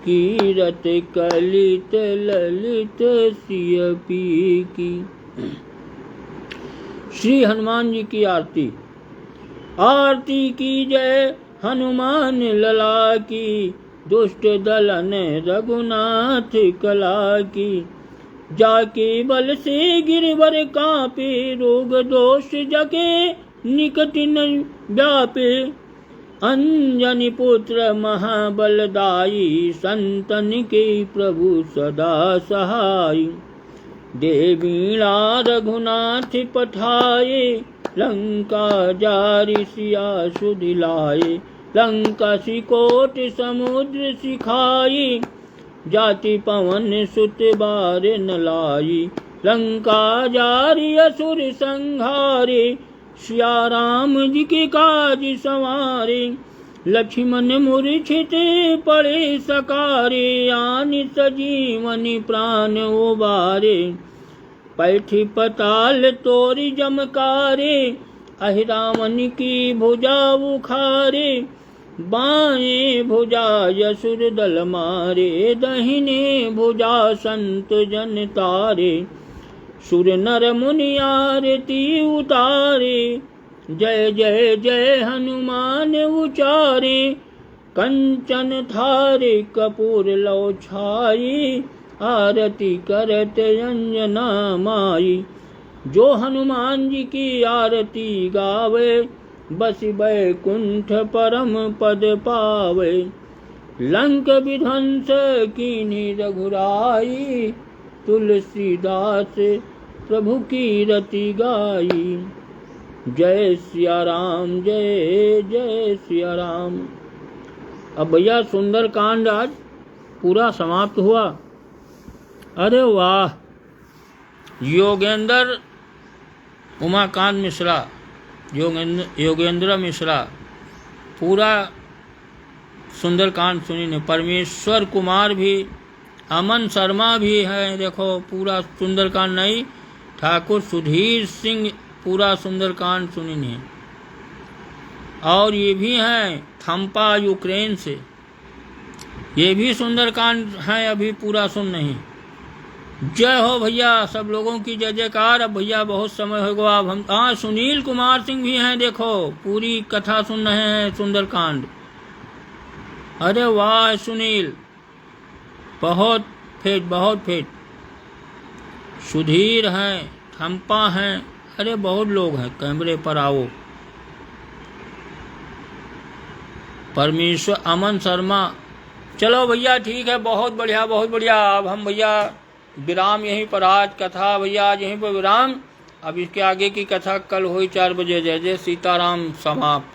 कीरत कलित ललित सिय पी की। श्री हनुमान जी की आरती। आरती की जय हनुमान लला की। दुष्ट दलन रघुनाथ कला की। जाके बल से गिरवर कापे, रोग दोष जके निकट न व्यापे। अंजनी पुत्र महाबलदाई, संतन के प्रभु सदा सहाय। देवीणा रघुनाथ पठाए, लंका जारि सिया सुदिलाए। लंका सिकोट समुद्र सिखाई, जाति पवन सुत बार न लाई। लंका जारि असुर संहारे, सिया राम जी के काज संवारे। लक्ष्मण मूर्छित पड़े सकारे, आनि सजीवनि प्राण उबारे। पैठी पताल तोरी जमकारे, अहि रावण की भुजा उखारे। बाएं भुजा यसुर दल मारे, दहिने भुजा संत जन तारे। सुर नर मुनि आरती उतारे, जय जय जय हनुमान उचारे। कंचन थारे कपूर लो छाई, आरती करते अंजना माई। जो हनुमान जी की आरती गावे, बस बैकुंठ परम पद पावे। लंक विध्वंस कीन्ही रघुराई, तुलसीदास प्रभु की रति गाई। जय सिया राम, जय जय सिया राम। अब भैया सुंदर कांड आज पूरा समाप्त हुआ। अरे वाह, योगेंद्र उमाकांत मिश्रा, योगेंद्र मिश्रा पूरा सुंदरकांड सुनी ने। परमेश्वर कुमार भी, अमन शर्मा भी है, देखो पूरा सुंदरकांड नहीं। ठाकुर सुधीर सिंह पूरा सुंदरकांड सुनी ने। और ये भी हैं थम्पा यूक्रेन से, ये भी सुंदरकांड है, अभी पूरा सुन नहीं। जय हो भैया, सब लोगों की जय जयकार। अब भैया बहुत समय हो गया, अब हम सुनील कुमार सिंह भी हैं, देखो पूरी कथा सुन रहे हैं सुंदरकांड। अरे वाह सुनील, बहुत फेट। सुधीर हैं, थम्पा हैं, अरे बहुत लोग हैं। कैमरे पर आओ। परमेश्वर, अमन शर्मा। चलो भैया ठीक है, बहुत बढ़िया। अब हम भैया विराम यहीं पर, आज कथा भैया आज यहीं पर विराम। अब इसके आगे की कथा कल हुई 4 बजे। जय जय सीताराम। समाप्त।